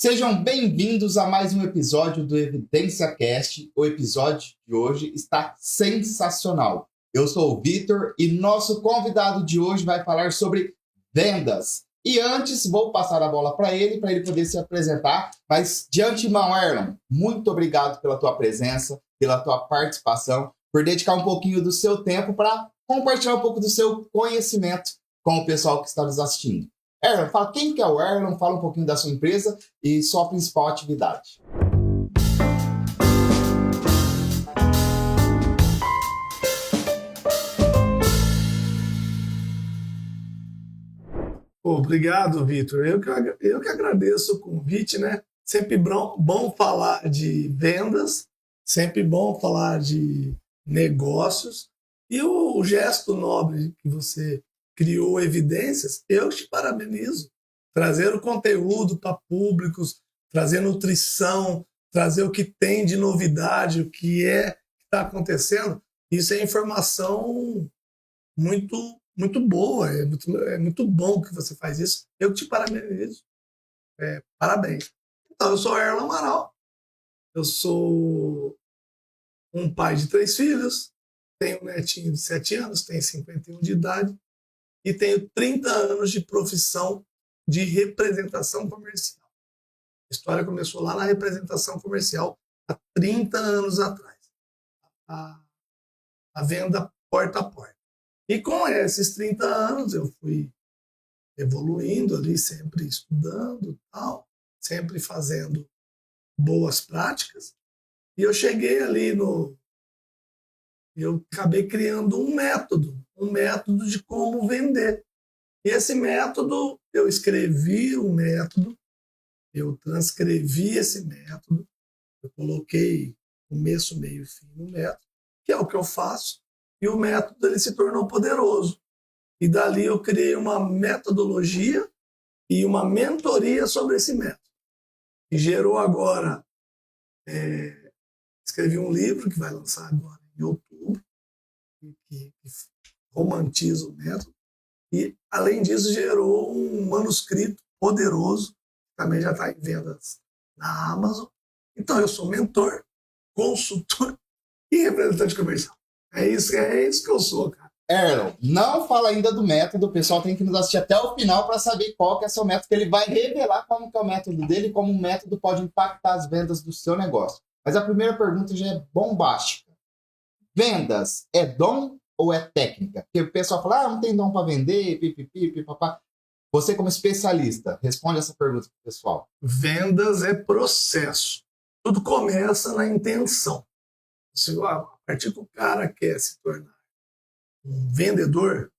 Sejam bem-vindos a mais um episódio do Evidência Cast. O episódio de hoje está sensacional. Eu sou o Vitor e nosso convidado de hoje vai falar sobre vendas. E antes, vou passar a bola para ele poder se apresentar. Mas, de antemão, Erlon, muito obrigado pela tua presença, pela tua participação, por dedicar um pouquinho do seu tempo para compartilhar um pouco do seu conhecimento com o pessoal que está nos assistindo. Erlon, fala quem que é o Erlon, fala um pouquinho da sua empresa e sua principal atividade. Obrigado, Vitor. Eu que agradeço o convite, né? Sempre bom falar de vendas, sempre bom falar de negócios. E o gesto nobre que você criou, Evidências, eu te parabenizo. Trazer o conteúdo para públicos, trazer nutrição, trazer o que tem de novidade, o que está acontecendo, isso é informação muito boa, é muito bom que você faz isso. Eu te parabenizo. Parabéns. Então, eu sou Erlon Amaral, eu sou um pai de 3 filhos, tenho um netinho de 7 anos, tenho 51 de idade e tenho 30 anos de profissão de representação comercial. A história começou lá na representação comercial há 30 anos atrás. A venda porta a porta. E com esses 30 anos eu fui evoluindo ali, sempre estudando, tal, sempre fazendo boas práticas. E eu cheguei ali eu acabei criando um método de como vender. E esse método, eu escrevi um método, eu transcrevi esse método, eu coloquei começo, meio e fim no método, que é o que eu faço. E o método ele se tornou poderoso. E dali eu criei uma metodologia e uma mentoria sobre esse método. E gerou agora, escrevi um livro que vai lançar agora em outubro, que romantiza o método. E, além disso, gerou um manuscrito poderoso, que também já está em vendas na Amazon. Então, eu sou mentor, consultor e representante comercial. É isso que eu sou, cara. Erlon, não fala ainda do método, o pessoal tem que nos assistir até o final para saber qual que é o seu método, que ele vai revelar como que é o método dele e como o método pode impactar as vendas do seu negócio. Mas a primeira pergunta já é bombástica. Vendas é dom ou é técnica? Porque o pessoal fala, não tem dom para vender, pipipi, pipapá. Você, como especialista, responde essa pergunta para o pessoal. Vendas é processo. Tudo começa na intenção. A partir que o cara quer se tornar um vendedor,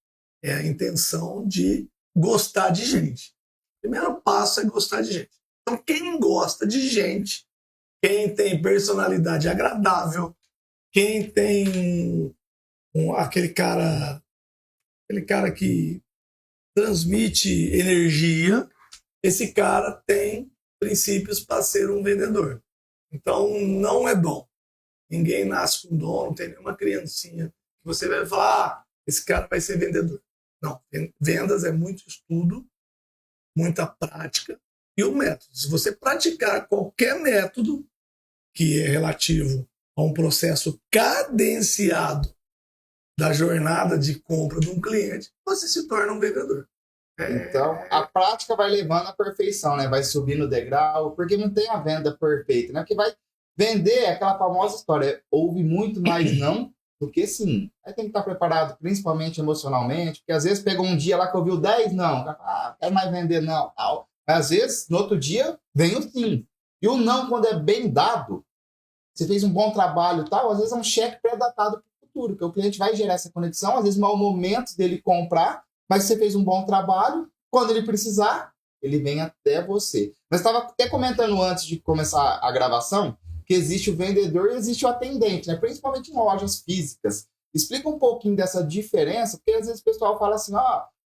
é a intenção de gostar de gente. O primeiro passo é gostar de gente. Então, quem gosta de gente, quem tem personalidade agradável, quem tem aquele cara que transmite energia, esse cara tem princípios para ser um vendedor. Então, não é dom. Ninguém nasce com dom, não tem nenhuma criancinha que você vai falar, esse cara vai ser vendedor. Não, vendas é muito estudo, muita prática e o método. Se você praticar qualquer método que é relativo a um processo cadenciado da jornada de compra de um cliente, você se torna um vendedor. Então, a prática vai levando à perfeição, né? Vai subindo o degrau, porque não tem a venda perfeita, né? Porque vai vender aquela famosa história, houve muito mais não do que sim. Aí tem que estar preparado, principalmente emocionalmente, porque às vezes pegou um dia lá que ouviu 10 não, quero mais vender não, tal. Mas, às vezes, no outro dia, vem o sim. E o não, quando é bem dado, você fez um bom trabalho e tal, às vezes é um cheque pré-datado para o futuro, porque o cliente vai gerar essa conexão, às vezes não é o momento dele comprar, mas você fez um bom trabalho, quando ele precisar, ele vem até você. Mas estava até comentando antes de começar a gravação, que existe o vendedor e existe o atendente, né? Principalmente em lojas físicas. Explica um pouquinho dessa diferença, porque às vezes o pessoal fala assim,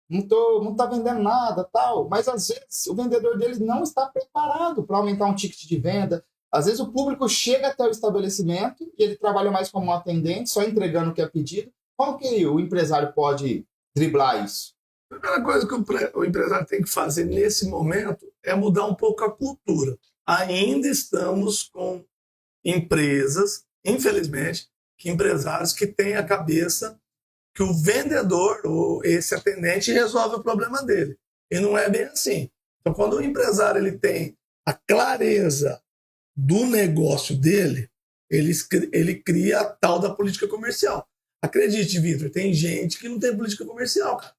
não tá vendendo nada, tal, mas às vezes o vendedor dele não está preparado para aumentar um ticket de venda. Às vezes o público chega até o estabelecimento e ele trabalha mais como um atendente, só entregando o que é pedido. Como que o empresário pode driblar isso? A primeira coisa que o empresário tem que fazer nesse momento é mudar um pouco a cultura. Ainda estamos com empresas, infelizmente, que empresários que têm a cabeça que o vendedor ou esse atendente resolve o problema dele. E não é bem assim. Então, quando o empresário ele tem a clareza do negócio dele, ele cria a tal da política comercial. Acredite, Vitor, tem gente que não tem política comercial, cara.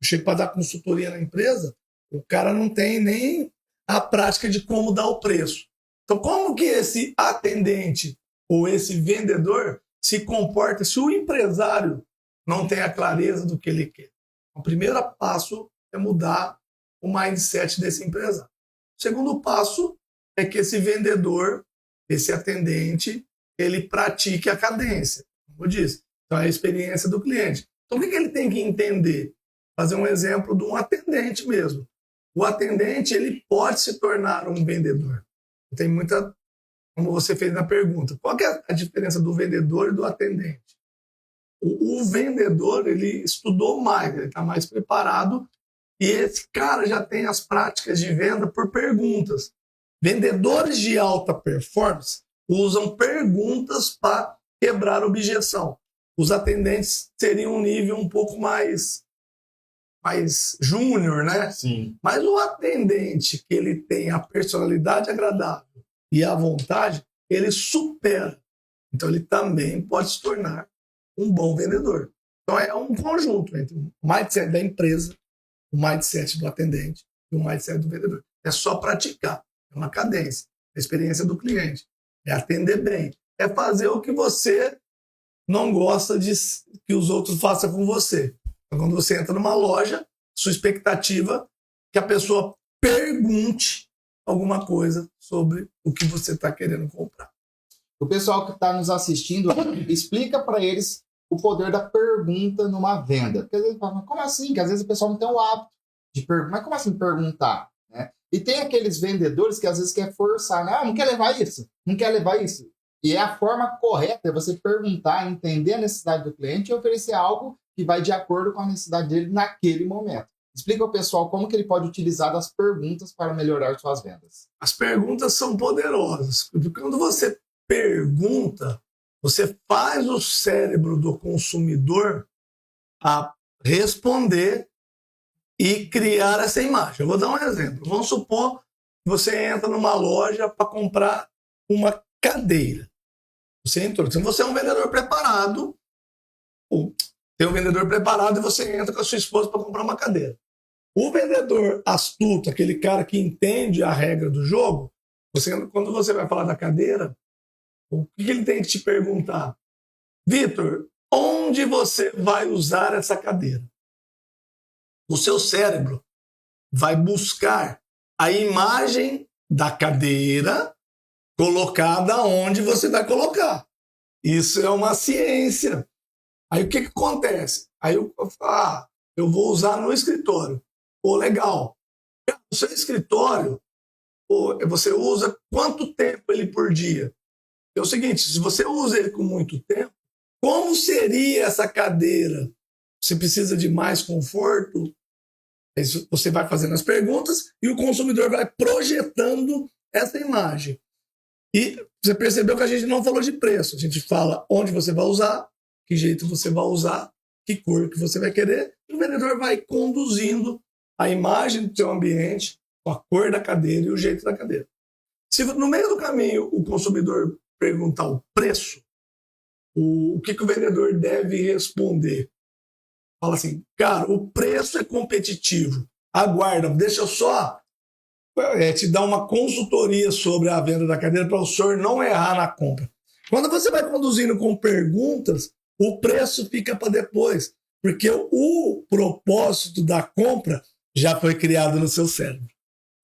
Eu chego para dar consultoria na empresa, o cara não tem nem a prática de como dar o preço. Então, como que esse atendente ou esse vendedor se comporta se o empresário não tem a clareza do que ele quer? O primeiro passo é mudar o mindset desse empresário. O segundo passo é que esse vendedor, esse atendente, ele pratique a cadência, como eu disse. Então, é a experiência do cliente. Então, o que ele tem que entender? Fazer um exemplo de um atendente mesmo. O atendente, ele pode se tornar um vendedor. Tem muita, como você fez na pergunta, qual que é a diferença do vendedor e do atendente? O vendedor, ele estudou mais, ele está mais preparado e esse cara já tem as práticas de venda por perguntas. Vendedores de alta performance usam perguntas para quebrar objeção. Os atendentes seriam um nível um pouco mais júnior, né? Sim. Mas o atendente que ele tem a personalidade agradável e a vontade, ele supera. Então ele também pode se tornar um bom vendedor. Então é um conjunto entre o mindset da empresa, o mindset do atendente e o mindset do vendedor. É só praticar, é uma cadência, é a experiência do cliente, é atender bem, é fazer o que você não gosta de que os outros façam com você. Então, quando você entra numa loja, sua expectativa é que a pessoa pergunte alguma coisa sobre o que você está querendo comprar. O pessoal que está nos assistindo, explica para eles o poder da pergunta numa venda. Porque às vezes fala, como assim? Que às vezes o pessoal não tem o hábito de perguntar. Mas como assim perguntar? Né? E tem aqueles vendedores que às vezes quer forçar, né? Ah, não quer levar isso, não quer levar isso. E é a forma correta, é você perguntar, entender a necessidade do cliente e oferecer algo que vai de acordo com a necessidade dele naquele momento. Explica ao pessoal como que ele pode utilizar das perguntas para melhorar suas vendas. As perguntas são poderosas. Porque quando você pergunta, você faz o cérebro do consumidor a responder e criar essa imagem. Eu vou dar um exemplo. Vamos supor que você entra numa loja para comprar uma cadeira. Você entrou. Se você é um vendedor preparado, tem um vendedor preparado e você entra com a sua esposa para comprar uma cadeira. O vendedor astuto, aquele cara que entende a regra do jogo, quando você vai falar da cadeira, o que ele tem que te perguntar? Vitor, onde você vai usar essa cadeira? O seu cérebro vai buscar a imagem da cadeira colocada onde você vai colocar. Isso é uma ciência. Aí o que acontece? Aí eu vou usar no escritório. Pô, legal. O seu escritório, você usa quanto tempo ele por dia? É o seguinte, se você usa ele com muito tempo, como seria essa cadeira? Você precisa de mais conforto? Você vai fazendo as perguntas e o consumidor vai projetando essa imagem. E você percebeu que a gente não falou de preço. A gente fala onde você vai usar, que jeito você vai usar, que cor que você vai querer. E o vendedor vai conduzindo a imagem do seu ambiente, com a cor da cadeira e o jeito da cadeira. Se no meio do caminho o consumidor perguntar o preço, o que o vendedor deve responder? Fala assim, cara, o preço é competitivo. Aguarda, deixa eu só te dar uma consultoria sobre a venda da cadeira para o senhor não errar na compra. Quando você vai conduzindo com perguntas, o preço fica para depois, porque o propósito da compra já foi criado no seu cérebro.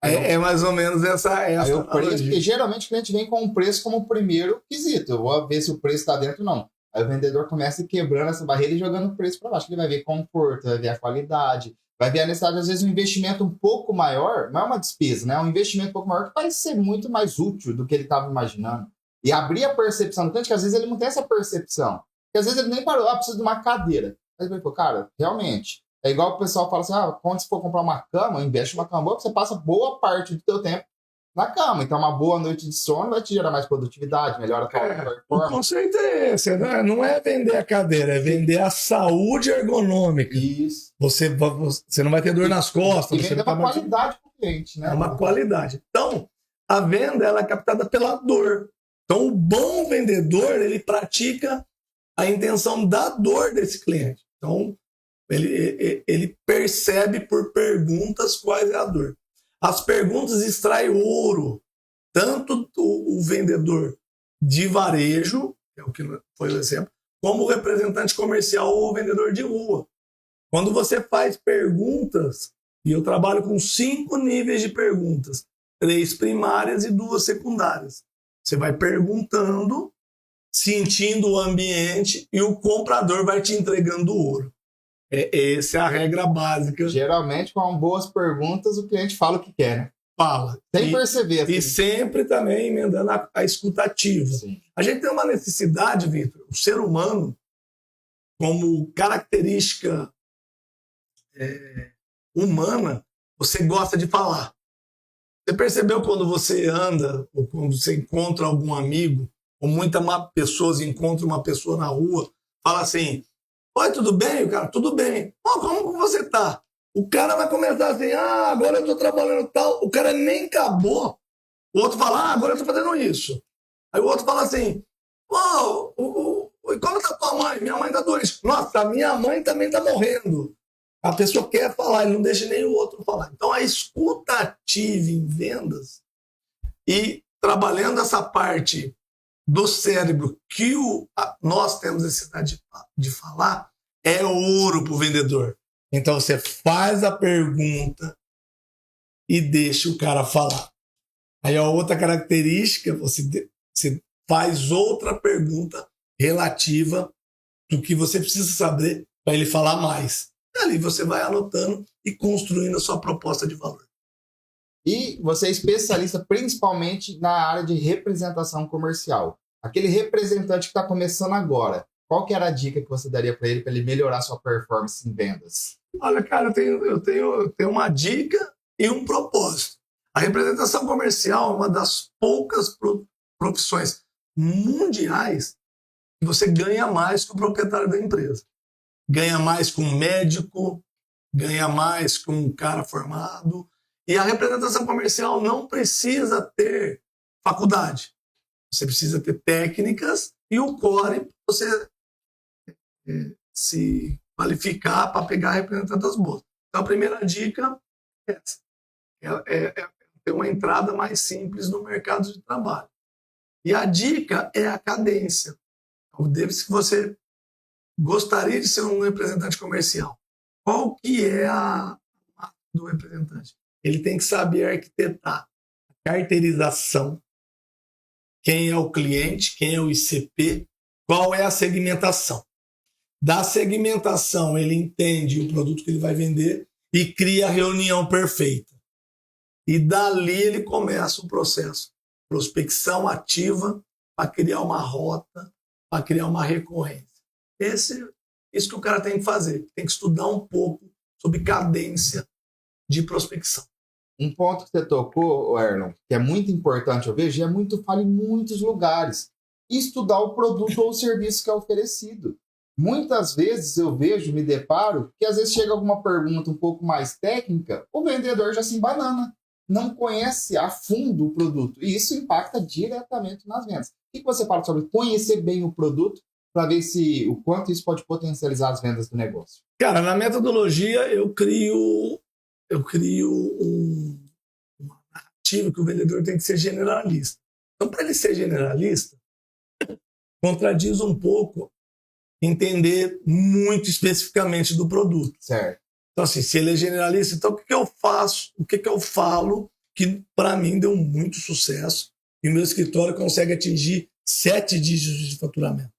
É mais ou menos essa o preço, porque geralmente o cliente vem com o preço como o primeiro quesito. Eu vou ver se o preço está dentro ou não. Aí o vendedor começa quebrando essa barreira e jogando o preço para baixo. Ele vai ver conforto, vai ver a qualidade, vai ver a necessidade, às vezes, um investimento um pouco maior, não é uma despesa, né? É um investimento um pouco maior que vai ser muito mais útil do que ele estava imaginando. E abrir a percepção do cliente, que às vezes ele não tem essa percepção. Porque às vezes ele nem parou, preciso de uma cadeira. Aí ele falou, cara, realmente, É igual o pessoal fala assim, quando você for comprar uma cama, investe numa cama boa, você passa boa parte do seu tempo na cama. Então, uma boa noite de sono vai te gerar mais produtividade, melhora a tua O performance. conceito é esse, não é vender a cadeira, é vender a saúde ergonômica. Isso. Você não vai ter dor nas costas. E vender uma qualidade para o cliente, né? É uma qualidade. Então, a venda ela é captada pela dor. Então, o bom vendedor, ele pratica a intenção da dor desse cliente. Então, ele percebe por perguntas qual é a dor. As perguntas extraem ouro. Tanto o vendedor de varejo, que é o que foi o exemplo, como o representante comercial ou o vendedor de rua. Quando você faz perguntas, e eu trabalho com 5 níveis de perguntas, 3 primárias e 2 secundárias. Você vai perguntando, sentindo o ambiente e o comprador vai te entregando ouro. Essa é a regra básica. Geralmente, com boas perguntas, o cliente fala o que quer, né? Fala. Sem perceber. Assim. E sempre também emendando a escutativa. Sim. A gente tem uma necessidade, Vitor, o ser humano, como característica humana, você gosta de falar. Você percebeu quando você anda, ou quando você encontra algum amigo, ou muitas pessoas encontram uma pessoa na rua, fala assim, oi, tudo bem? O cara, tudo bem. Como você tá? O cara vai começar assim, agora eu tô trabalhando tal. O cara nem acabou. O outro fala, agora eu tô fazendo isso. Aí o outro fala assim, como tá tua mãe? Minha mãe tá doente. Nossa, minha mãe também tá morrendo. A pessoa quer falar, ele não deixa nem o outro falar. Então, a escuta ativa em vendas e trabalhando essa parte do cérebro que nós temos necessidade de falar é ouro para o vendedor. Então, você faz a pergunta e deixa o cara falar. Aí, a outra característica, você faz outra pergunta relativa do que você precisa saber para ele falar mais. Ali você vai anotando e construindo a sua proposta de valor. E você é especialista principalmente na área de representação comercial. Aquele representante que está começando agora, qual que era a dica que você daria para ele melhorar sua performance em vendas? Olha, cara, eu tenho uma dica e um propósito. A representação comercial é uma das poucas profissões mundiais que você ganha mais que o proprietário da empresa. Ganha mais com um médico, ganha mais com um cara formado. E a representação comercial não precisa ter faculdade. Você precisa ter técnicas e o core para você se qualificar para pegar representantes boas. Então, a primeira dica é essa. É ter uma entrada mais simples no mercado de trabalho. E a dica é a cadência. Então, se você gostaria de ser um representante comercial, qual que é a do representante? Ele tem que saber arquitetar a carteirização, quem é o cliente, quem é o ICP, qual é a segmentação. Da segmentação, ele entende o produto que ele vai vender e cria a reunião perfeita. E dali ele começa o processo. Prospecção ativa para criar uma rota, para criar uma recorrência. Isso que o cara tem que fazer. Tem que estudar um pouco sobre cadência de prospecção. Um ponto que você tocou, Erlon, que é muito importante, eu vejo, e é muito falho em muitos lugares. Estudar o produto ou o serviço que é oferecido. Muitas vezes eu vejo, me deparo, que às vezes chega alguma pergunta um pouco mais técnica, o vendedor já se embanana, não conhece a fundo o produto. E isso impacta diretamente nas vendas. O que você fala sobre conhecer bem o produto para ver o quanto isso pode potencializar as vendas do negócio? Cara, na metodologia eu crio uma narrativa que o vendedor tem que ser generalista. Então, para ele ser generalista, contradiz um pouco entender muito especificamente do produto. Certo. Então, assim, se ele é generalista, então o que eu faço? O que eu falo que, para mim, deu muito sucesso e o meu escritório consegue atingir 7 dígitos de faturamento.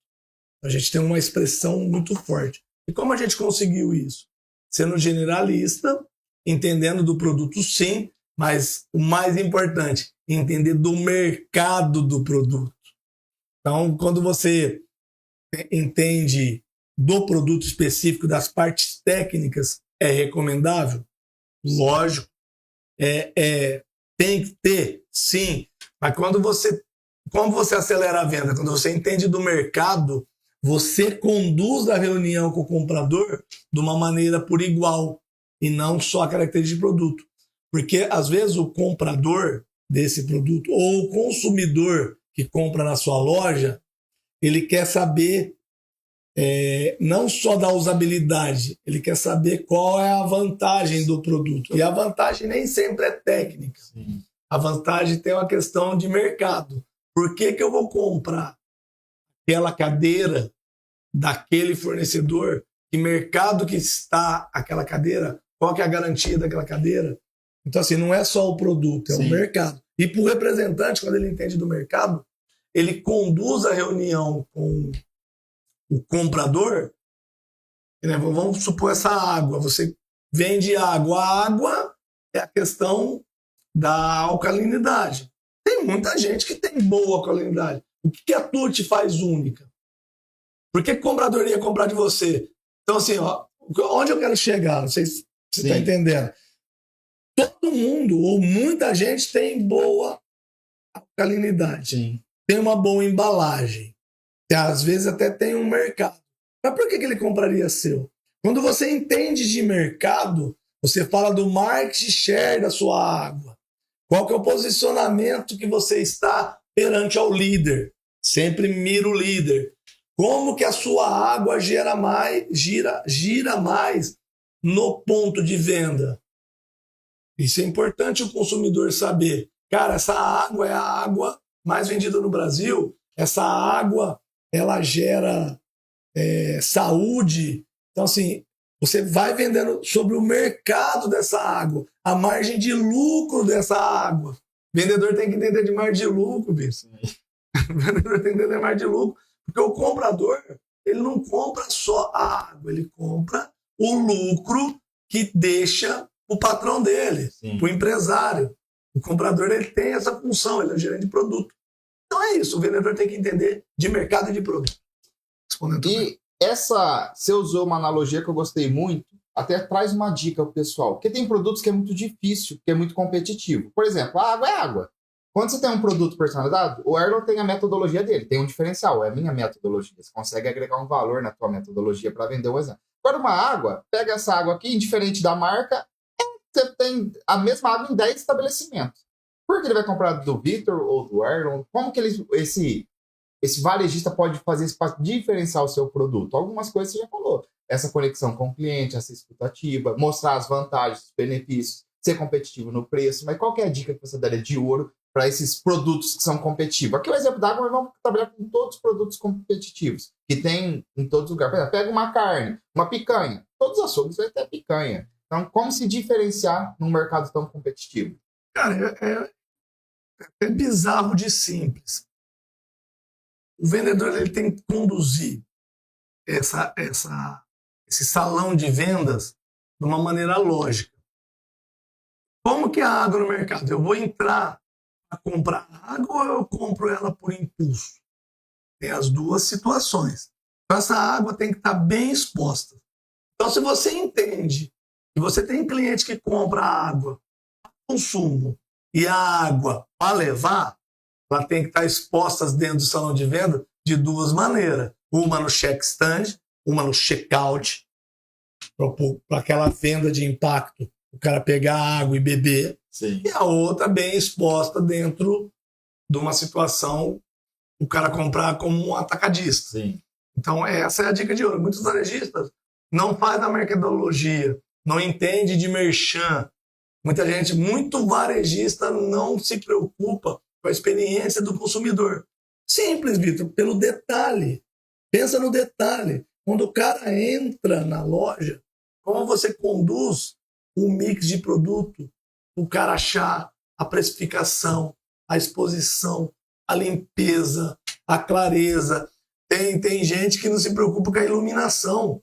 A gente tem uma expressão muito forte. E como a gente conseguiu isso? Sendo generalista, entendendo do produto, sim, mas o mais importante, entender do mercado do produto. Então, quando você entende do produto específico, das partes técnicas, é recomendável? Lógico. Tem que ter, sim. Mas como você acelera a venda? Quando você entende do mercado, você conduz a reunião com o comprador de uma maneira por igual e não só a característica de produto. Porque, às vezes, o comprador desse produto ou o consumidor que compra na sua loja, ele quer saber não só da usabilidade, ele quer saber qual é a vantagem do produto. E a vantagem nem sempre é técnica. Sim. A vantagem tem uma questão de mercado. Por que eu vou comprar aquela cadeira daquele fornecedor? Que mercado que está aquela cadeira? Qual que é a garantia daquela cadeira? Então, assim, não é só o produto, é o mercado. E para o representante, quando ele entende do mercado, ele conduz a reunião com o comprador. Né? Vamos supor essa água. Você vende água. A água é a questão da alcalinidade. Tem muita gente que tem boa alcalinidade. O que a Tutti faz única? Por que o comprador ia comprar de você? Então, assim, ó, onde eu quero chegar? Não sei se você está entendendo. Todo mundo, ou muita gente, tem boa alcalinidade. Sim. Tem uma boa embalagem. Às vezes até tem um mercado. Mas por que ele compraria seu? Quando você entende de mercado, você fala do market share da sua água. Qual que é o posicionamento que você está perante ao líder? Sempre mira o líder. Como que a sua água gira mais no ponto de venda? Isso é importante o consumidor saber. Cara, essa água é a água mais vendida no Brasil. Essa água, ela gera saúde. Então, assim, você vai vendendo sobre o mercado dessa água, a margem de lucro dessa água. O vendedor tem que entender de margem de lucro, bicho. O vendedor tem que entender de margem de lucro. Porque o comprador, ele não compra só a água, ele compra o lucro que deixa o patrão dele, o empresário. O comprador, ele tem essa função, ele é o gerente de produto. Então é isso, o vendedor tem que entender de mercado e de produto. E você usou uma analogia que eu gostei muito, até traz uma dica pro pessoal, porque tem produtos que é muito difícil, que é muito competitivo. Por exemplo, a água é água. Quando você tem um produto personalizado, o Erlon tem a metodologia dele, tem um diferencial, é a minha metodologia. Você consegue agregar um valor na tua metodologia para vender um exemplo. Agora, uma água, pega essa água aqui, indiferente da marca, você tem a mesma água em 10 estabelecimentos. Por que ele vai comprar do Victor ou do Erlon? Como que esse varejista pode fazer isso para diferenciar o seu produto? Algumas coisas você já falou. Essa conexão com o cliente, essa escutativa, mostrar as vantagens, os benefícios, ser competitivo no preço. Mas qual que é a dica que você daria de ouro para esses produtos que são competitivos? Aqui é o exemplo da água, mas vamos trabalhar com todos os produtos competitivos que tem em todos os lugares. Pega uma carne, uma picanha. Todos os açougues vai ter picanha. Então, como se diferenciar num mercado tão competitivo? Cara, é bizarro de simples. O vendedor, ele tem que conduzir esse salão de vendas de uma maneira lógica. Como que é a água no mercado? Eu vou entrar a comprar água ou eu compro ela por impulso? Tem as duas situações. Então, essa água tem que estar bem exposta. Então, se você entende que você tem cliente que compra água para consumo e a água para levar, ela tem que estar exposta dentro do salão de venda de duas maneiras. Uma no check stand, uma no checkout, para aquela venda de impacto, o cara pegar água e beber. Sim. E a outra bem exposta dentro de uma situação, o cara comprar como um atacadista. Sim. Então, essa é a dica de ouro. Muitos varejistas não fazem a mercadologia, não entende de merchan. Muito varejista não se preocupa com a experiência do consumidor. Simples, Vitor, pelo detalhe. Pensa no detalhe. Quando o cara entra na loja, como você conduz o mix de produto, o cara achar a precificação, a exposição, a limpeza, a clareza. Tem gente que não se preocupa com a iluminação.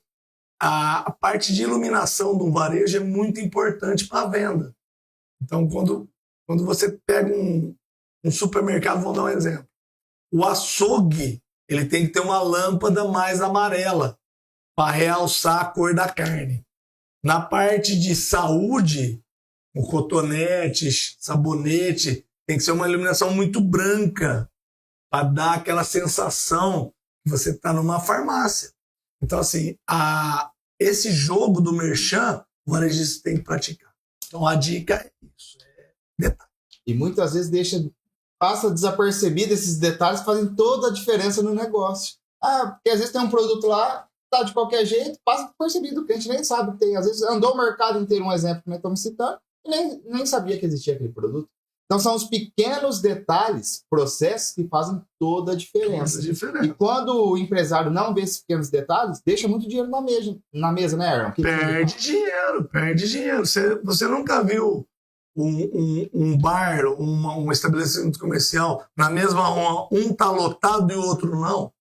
A parte de iluminação do varejo é muito importante para a venda. Então, quando você pega um supermercado, vou dar um exemplo. O açougue, ele tem que ter uma lâmpada mais amarela para realçar a cor da carne. Na parte de saúde, o cotonete, sabonete, tem que ser uma iluminação muito branca para dar aquela sensação que você está numa farmácia. Então, assim, esse jogo do merchan, o varejista tem que praticar. Então, a dica é isso. Detalhe. E muitas vezes passa desapercebido esses detalhes que fazem toda a diferença no negócio. Porque às vezes tem um produto lá, tá de qualquer jeito, passa despercebido, que a gente nem sabe que tem. Às vezes andou o mercado inteiro, um exemplo que nós estamos citando, e nem sabia que existia aquele produto. Então são os pequenos detalhes, processos que fazem toda a diferença. E quando o empresário não vê esses pequenos detalhes, deixa muito dinheiro na mesa, né, Aaron? Perde dinheiro. Você nunca viu um bar, um estabelecimento comercial, na mesma rua, um tá lotado e o outro não?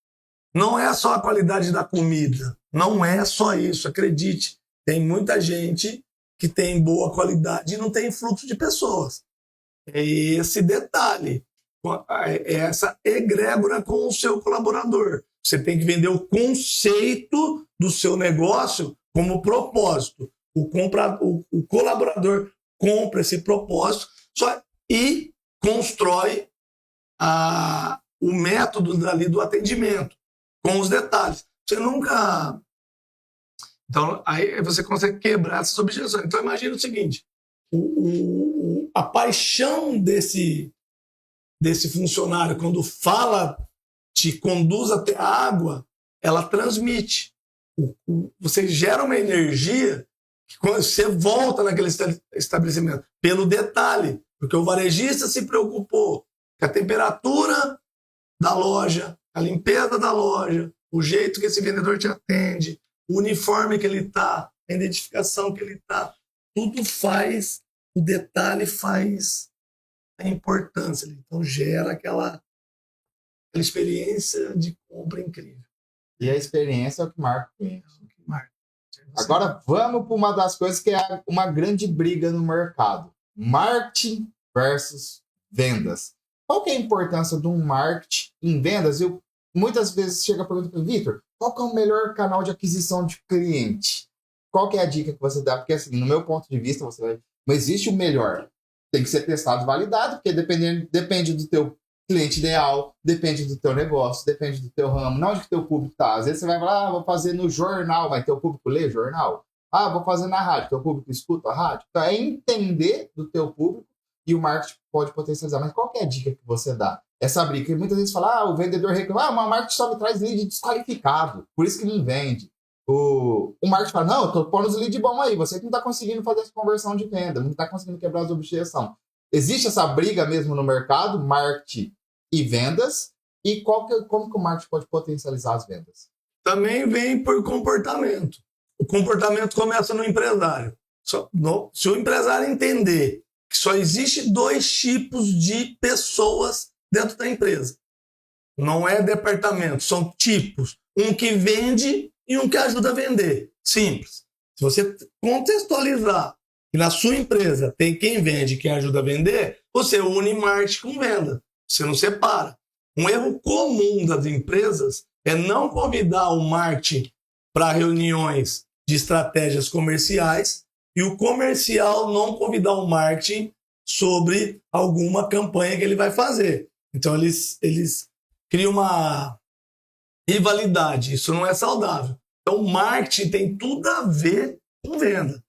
Não é só a qualidade da comida. Não é só isso, acredite. Tem muita gente que tem boa qualidade e não tem fluxo de pessoas. É esse detalhe, é essa egrégora com o seu colaborador. Você tem que vender o conceito do seu negócio como propósito. O colaborador compra esse propósito e constrói o método dali do atendimento, com os detalhes. Você nunca... Então, aí você consegue quebrar essas objeções. Então, imagina o seguinte, a paixão desse funcionário, quando fala, te conduz até a água, ela transmite. Você gera uma energia que quando você volta naquele estabelecimento, pelo detalhe, porque o varejista se preocupou com a temperatura da loja, a limpeza da loja, o jeito que esse vendedor te atende, o uniforme que ele está, a identificação que ele está, tudo faz, o detalhe faz a importância. Então gera aquela experiência de compra incrível. E a experiência é o que marca o cliente. Agora vamos para uma das coisas que é uma grande briga no mercado. Marketing versus vendas. Qual que é a importância de um marketing em vendas? Eu muitas vezes chega a pergunta para o Vitor, qual que é o melhor canal de aquisição de cliente? Qual que é a dica que você dá? Porque assim, no meu ponto de vista, não existe o melhor. Tem que ser testado e validado, porque depende do teu cliente ideal, depende do teu negócio, depende do teu ramo, não onde que o teu público está. Às vezes você vai falar, vou fazer no jornal, mas teu público lê jornal. Vou fazer na rádio, teu público escuta a rádio. Então é entender do teu público e o marketing pode potencializar. Mas qual que é a dica que você dá? Essa briga, que muitas vezes fala, o vendedor reclama, o marketing só me traz lead desqualificado, por isso que não vende. O marketing fala, não, eu tô pondo os leads bons aí, você que não está conseguindo fazer essa conversão de venda, não está conseguindo quebrar as objeções. Existe essa briga mesmo no mercado, marketing e vendas, e como que o marketing pode potencializar as vendas? Também vem por comportamento. O comportamento começa no empresário. Se o empresário entender que só existe 2 tipos de pessoas dentro da empresa, não é departamento, são tipos. Um que vende e um que ajuda a vender. Simples. Se você contextualizar que na sua empresa tem quem vende e quem ajuda a vender, você une marketing com venda. Você não separa. Um erro comum das empresas é não convidar o marketing para reuniões de estratégias comerciais e o comercial não convidar o marketing sobre alguma campanha que ele vai fazer. Então, eles criam uma rivalidade. Isso não é saudável. Então, o marketing tem tudo a ver com venda.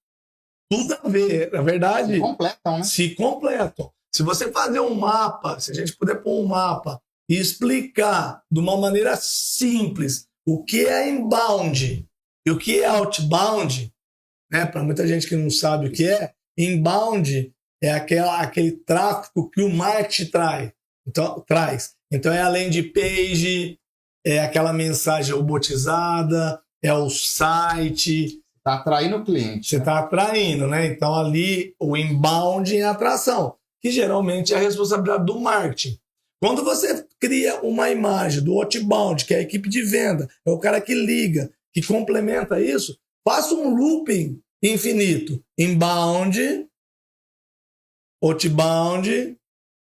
Tudo a ver. Na verdade, se completam, né? Se completam. Se você fazer um mapa, se a gente puder pôr um mapa e explicar de uma maneira simples o que é inbound e o que é outbound, né? Para muita gente que não sabe o que é, inbound é aquele tráfego que o marketing traz. Então é a landing page, é aquela mensagem robotizada, é o site. Está atraindo o cliente. Você está atraindo, né? Então ali o inbound é a atração, que geralmente é a responsabilidade do marketing. Quando você cria uma imagem do outbound, que é a equipe de venda, é o cara que liga, que complementa isso, faça um looping infinito. Inbound, outbound,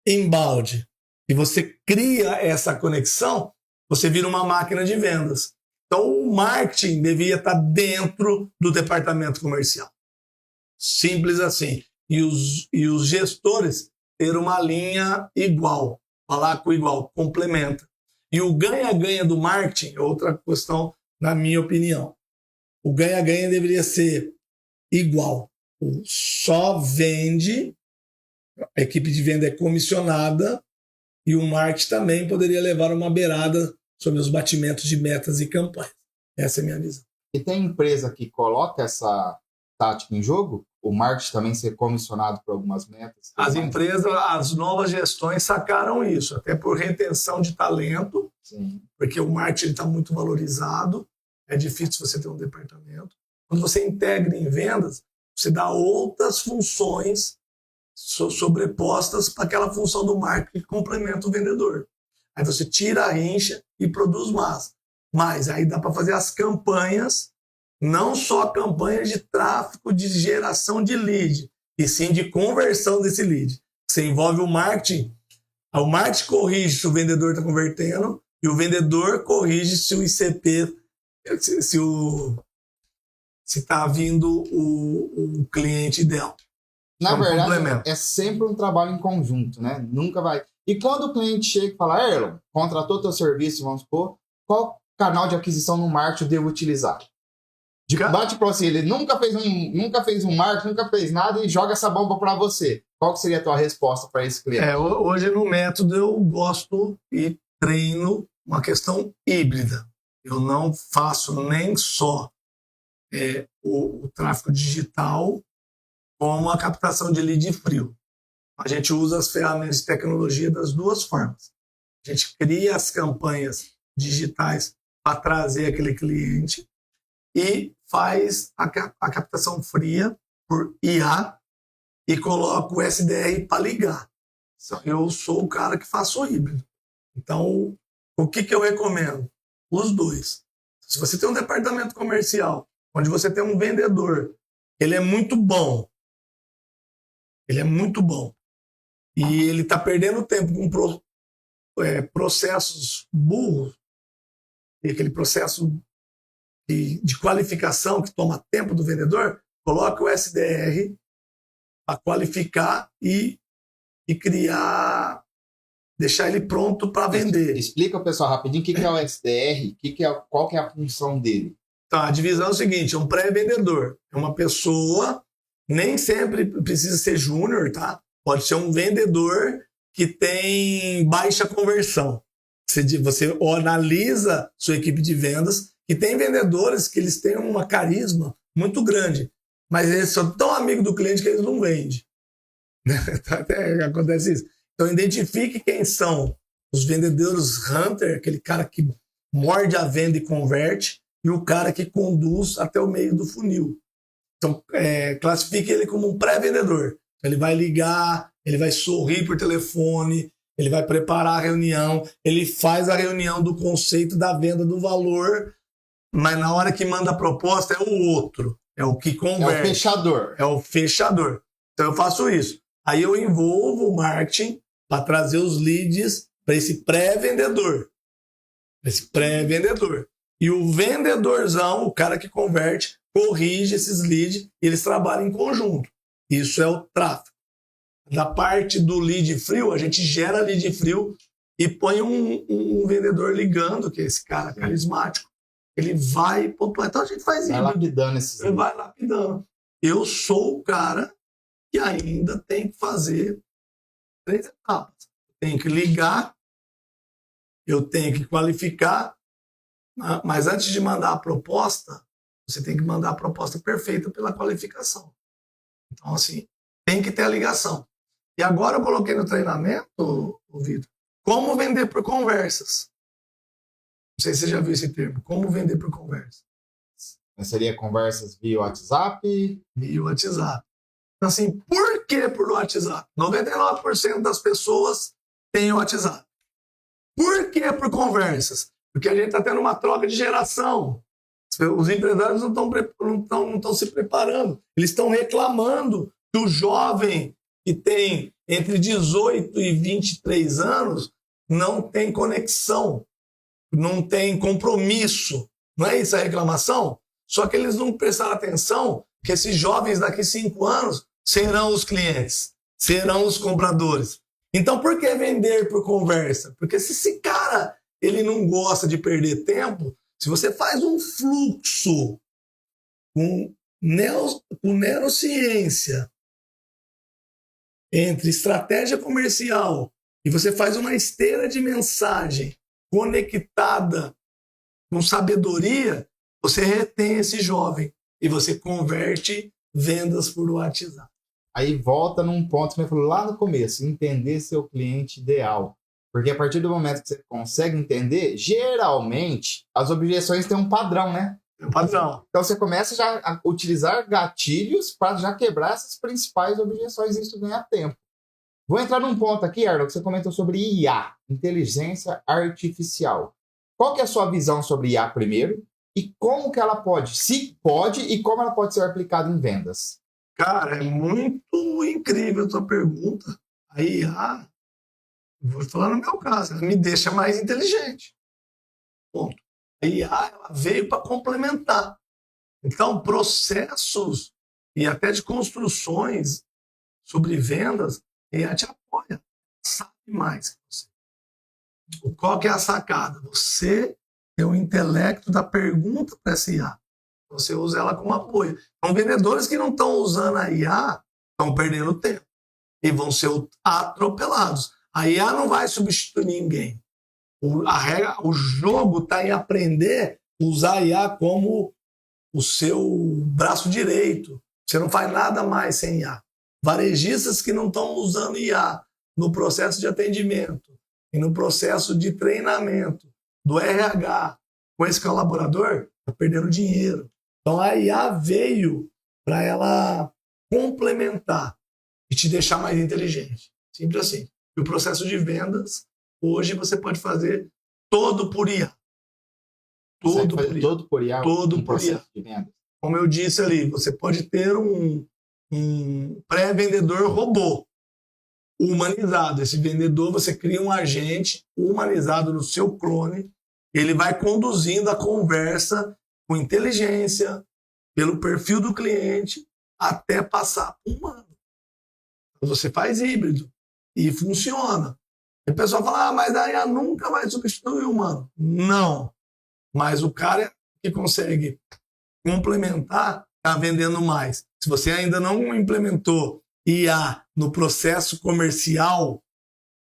inbound. E você cria essa conexão, você vira uma máquina de vendas. Então, o marketing devia estar dentro do departamento comercial. Simples assim. E os gestores ter uma linha igual, falar com igual, complementa. E o ganha-ganha do marketing é outra questão, na minha opinião. O ganha-ganha deveria ser igual. Só vende, a equipe de venda é comissionada e o marketing também poderia levar uma beirada sobre os batimentos de metas e campanhas. Essa é a minha visão. E tem empresa que coloca essa tática em jogo? O marketing também ser comissionado por algumas metas? As empresas, as novas gestões sacaram isso, até por retenção de talento, Sim. porque o marketing está muito valorizado, é difícil você ter um departamento. Quando você integra em vendas, você dá outras funções sobrepostas para aquela função do marketing que complementa o vendedor. Aí você tira a rincha e produz mais. Mas aí dá para fazer as campanhas, não só campanhas de tráfego, de geração de lead, e sim de conversão desse lead. Você envolve o marketing corrige se o vendedor está convertendo e o vendedor corrige se o ICP, se está vindo o cliente ideal. Na verdade, é sempre um trabalho em conjunto, né? Nunca vai... E quando o cliente chega e fala, Erlon, contratou teu serviço, vamos supor, qual canal de aquisição no marketing eu devo utilizar? Bate para você, ele nunca fez um marketing, nunca fez nada e joga essa bomba para você. Qual que seria a tua resposta para esse cliente? Hoje no método eu gosto e treino uma questão híbrida. Eu não faço nem só o tráfego digital como a captação de lead frio. A gente usa as ferramentas de tecnologia das duas formas. A gente cria as campanhas digitais para trazer aquele cliente e faz a captação fria por IA e coloca o SDR para ligar. Eu sou o cara que faço o híbrido. Então, o que eu recomendo? Os dois. Se você tem um departamento comercial, onde você tem um vendedor, ele é muito bom. E ele está perdendo tempo com processos burros, e aquele processo de qualificação que toma tempo do vendedor, coloca o SDR para qualificar e criar, deixar ele pronto para vender. Explica o pessoal rapidinho o que é o SDR, qual que é a função dele. Tá, a divisão é o seguinte, é um pré-vendedor. É uma pessoa, nem sempre precisa ser júnior, tá? Pode ser um vendedor que tem baixa conversão. Você analisa sua equipe de vendas e tem vendedores que eles têm uma carisma muito grande, mas eles são tão amigos do cliente que eles não vendem. Até acontece isso. Então identifique quem são os vendedores hunter, aquele cara que morde a venda e converte, e o cara que conduz até o meio do funil. Então classifique ele como um pré-vendedor. Ele vai ligar, ele vai sorrir por telefone, ele vai preparar a reunião, ele faz a reunião do conceito da venda do valor, mas na hora que manda a proposta é o outro, é o que converte. É o fechador. É o fechador. Então eu faço isso. Aí eu envolvo o marketing para trazer os leads para esse pré-vendedor. E o vendedorzão, o cara que converte, corrige esses leads e eles trabalham em conjunto. Isso é o tráfego. Da parte do lead frio, a gente gera lead frio e põe um vendedor ligando, que é esse cara carismático. Ele vai pontuar. Então a gente faz isso. Vai lapidando esses leads. Vai lapidando. Eu sou o cara que ainda tem que fazer 3 etapas. Tem que ligar, eu tenho que qualificar, mas antes de mandar a proposta, você tem que mandar a proposta perfeita pela qualificação. Então, assim, tem que ter a ligação. E agora eu coloquei no treinamento, Vitor, como vender por conversas. Não sei se você já viu esse termo. Como vender por conversas. Seria conversas via WhatsApp? Via WhatsApp. Então, assim, por que por WhatsApp? 99% das pessoas têm WhatsApp. Por que por conversas? Porque a gente está tendo uma troca de geração. Os empresários não estão se preparando. Eles estão reclamando que o jovem que tem entre 18 e 23 anos não tem conexão, não tem compromisso. Não é isso a reclamação? Só que eles não prestaram atenção que esses jovens daqui 5 anos serão os clientes, serão os compradores. Então, por que vender por conversa? Porque se esse cara ele não gosta de perder tempo, se você faz um fluxo com neurociência entre estratégia comercial e você faz uma esteira de mensagem conectada com sabedoria, você retém esse jovem e você converte vendas por WhatsApp. Aí volta num ponto que eu falei lá no começo, entender seu cliente ideal. Porque a partir do momento que você consegue entender, geralmente as objeções têm um padrão, né? É um padrão. Então você começa já a utilizar gatilhos para já quebrar essas principais objeções e isso ganhar tempo. Vou entrar num ponto aqui, Arnold, que você comentou sobre IA, inteligência artificial. Qual que é a sua visão sobre IA primeiro? E como que ela pode, se pode, e como ela pode ser aplicada em vendas? Cara, é muito incrível a tua pergunta. A IA, vou falar no meu caso, ela me deixa mais inteligente. Ponto. A IA ela veio para complementar. Então, processos e até de construções sobre vendas, a IA te apoia. Sabe mais que você. Qual que é a sacada? Você tem o intelecto da pergunta para essa IA. Você usa ela como apoio. Então, vendedores que não estão usando a IA estão perdendo tempo e vão ser atropelados. A IA não vai substituir ninguém. O jogo está em aprender a usar a IA como o seu braço direito. Você não faz nada mais sem IA. Varejistas que não estão usando IA no processo de atendimento e no processo de treinamento do RH com esse colaborador, está perdendo dinheiro. Então a IA veio para ela complementar e te deixar mais inteligente. Simples assim. E o processo de vendas, hoje você pode fazer todo por IA. Todo por IA. Todo por IA. Todo por IA. Como eu disse ali, você pode ter um pré-vendedor robô humanizado. Esse vendedor, você cria um agente humanizado no seu clone, ele vai conduzindo a conversa com inteligência, pelo perfil do cliente, até passar para o humano. Você faz híbrido e funciona. E o pessoal fala, mas a IA nunca vai substituir o humano. Não. Mas o cara que consegue complementar está vendendo mais. Se você ainda não implementou IA no processo comercial,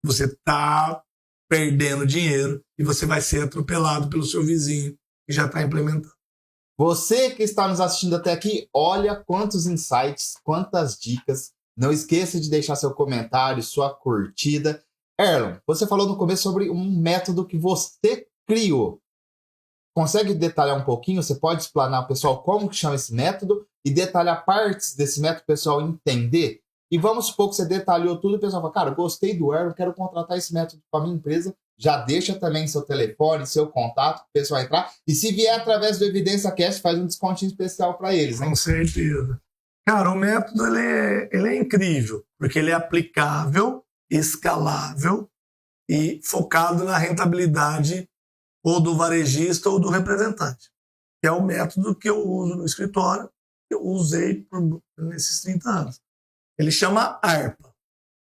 você está perdendo dinheiro e você vai ser atropelado pelo seu vizinho que já está implementando. Você que está nos assistindo até aqui, olha quantos insights, quantas dicas. Não esqueça de deixar seu comentário, sua curtida. Erlon, você falou no começo sobre um método que você criou. Consegue detalhar um pouquinho? Você pode explanar ao pessoal como que chama esse método e detalhar partes desse método para o pessoal entender? E vamos supor que você detalhou tudo e o pessoal fala, cara, gostei do Erlon, quero contratar esse método para a minha empresa. Já deixa também seu telefone, seu contato, para o pessoal entrar. E se vier através do Evidência Cast, faz um descontinho especial para eles, né? Com certeza. Cara, o método ele é incrível, porque ele é aplicável, escalável e focado na rentabilidade ou do varejista ou do representante. Que é o método que eu uso no escritório, que eu usei nesses 30 anos. Ele chama ARPA.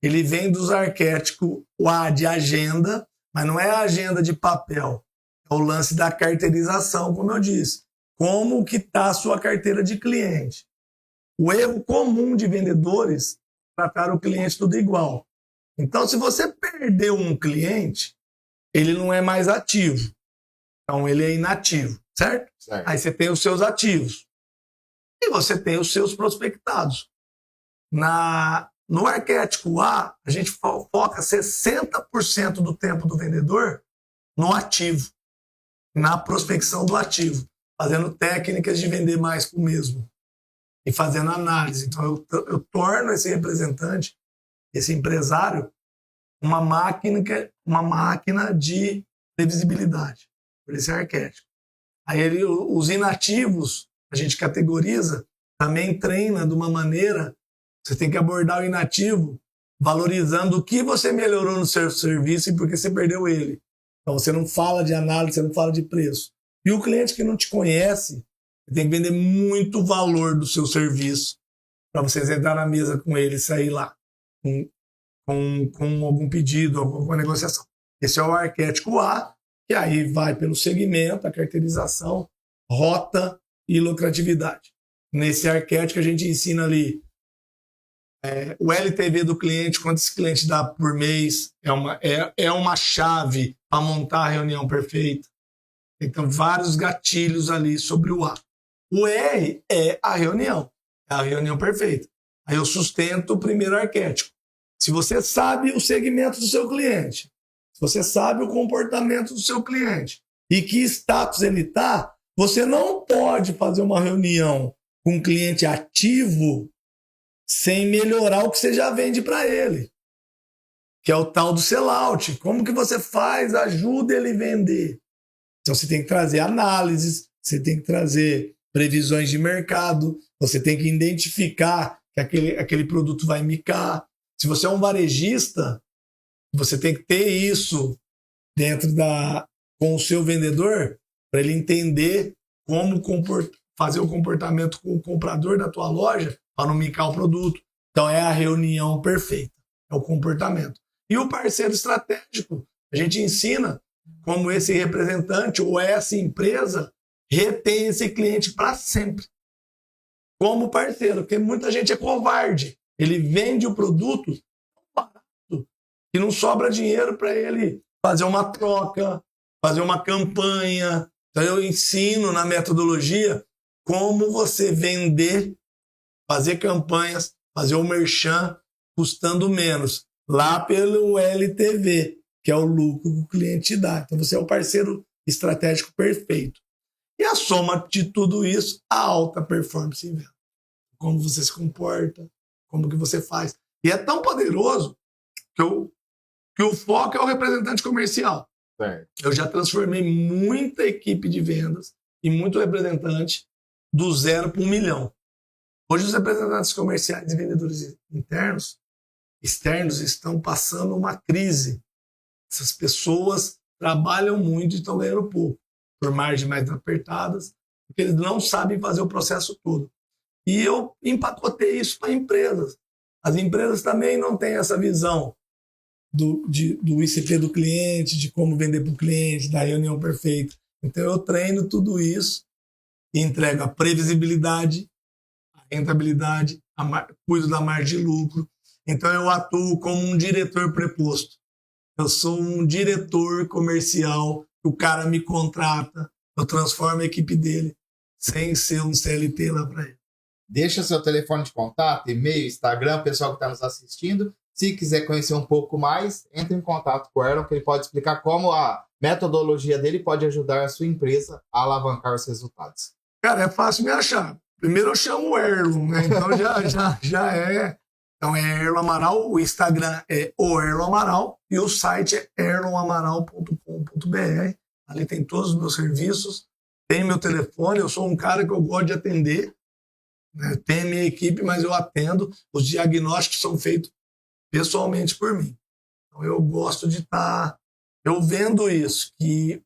Ele vem dos arquétipos, o A de agenda, mas não é a agenda de papel. É o lance da carteirização, como eu disse. Como que está a sua carteira de cliente? O erro comum de vendedores é tratar o cliente tudo igual. Então, se você perdeu um cliente, ele não é mais ativo. Então, ele é inativo, certo? Aí você tem os seus ativos. E você tem os seus prospectados. No arquétipo A, a gente foca 60% do tempo do vendedor no ativo, na prospecção do ativo, fazendo técnicas de vender mais para o mesmo e fazendo análise. Então, eu torno esse representante, esse empresário, uma máquina de previsibilidade, por esse arquétipo. Aí os inativos, a gente categoriza, também treina de uma maneira. Você tem que abordar o inativo valorizando o que você melhorou no seu serviço e por que você perdeu ele. Então você não fala de análise, você não fala de preço. E o cliente que não te conhece, você tem que vender muito valor do seu serviço para vocês entrar na mesa com ele e sair lá com algum pedido, alguma negociação. Esse é o arquétipo A, que aí vai pelo segmento, a carteirização, rota e lucratividade. Nesse arquétipo a gente ensina ali o LTV do cliente, quanto esse cliente dá por mês, é uma chave para montar a reunião perfeita. Então, vários gatilhos ali sobre o A. O R é a reunião perfeita. Aí eu sustento o primeiro arquétipo. Se você sabe o segmento do seu cliente, se você sabe o comportamento do seu cliente e que status ele está, você não pode fazer uma reunião com um cliente ativo sem melhorar o que você já vende para ele, que é o tal do sellout. Como que você faz? Ajuda ele a vender. Então você tem que trazer análises, você tem que trazer previsões de mercado, você tem que identificar que aquele produto vai micar. Se você é um varejista, você tem que ter isso com o seu vendedor para ele entender como fazer o comportamento com o comprador da tua loja para não micar o produto. Então é a reunião perfeita, é o comportamento. E o parceiro estratégico, a gente ensina como esse representante ou essa empresa retém esse cliente para sempre. Como parceiro, porque muita gente é covarde. Ele vende o produto barato e não sobra dinheiro para ele fazer uma troca, fazer uma campanha. Então eu ensino na metodologia como você vender, fazer campanhas, fazer o merchan custando menos, lá pelo LTV, que é o lucro que o cliente dá. Então você é o parceiro estratégico perfeito. E a soma de tudo isso, a alta performance em venda. Como você se comporta, como que você faz. E é tão poderoso que o foco é o representante comercial. Certo. Eu já transformei muita equipe de vendas e muito representante do 0 para 1 milhão. Hoje os representantes comerciais e vendedores externos estão passando uma crise. Essas pessoas trabalham muito e estão ganhando pouco, por margens mais apertadas, porque eles não sabem fazer o processo todo. E eu empacotei isso para empresas. As empresas também não têm essa visão do ICP do cliente, de como vender para o cliente, da reunião perfeita. Então eu treino tudo isso e entrego a previsibilidade, a rentabilidade, cuido da margem de lucro. Então eu atuo como um diretor preposto. Eu sou um diretor comercial, o cara me contrata, eu transformo a equipe dele sem ser um CLT lá para ele. Deixa seu telefone de contato, e-mail, Instagram, pessoal que está nos assistindo. Se quiser conhecer um pouco mais, entre em contato com o Erlon, que ele pode explicar como a metodologia dele pode ajudar a sua empresa a alavancar os resultados. Cara, é fácil me achar. Primeiro eu chamo o Erlon, né? Então já é. Então é Erlon Amaral, o Instagram é o Erlon Amaral e o site é erlonamaral.com.br. Ali tem todos os meus serviços, tem meu telefone, eu sou um cara que eu gosto de atender, né? Tem a minha equipe, mas eu atendo. Os diagnósticos são feitos pessoalmente por mim. Então eu gosto de estar... Eu vendo isso, que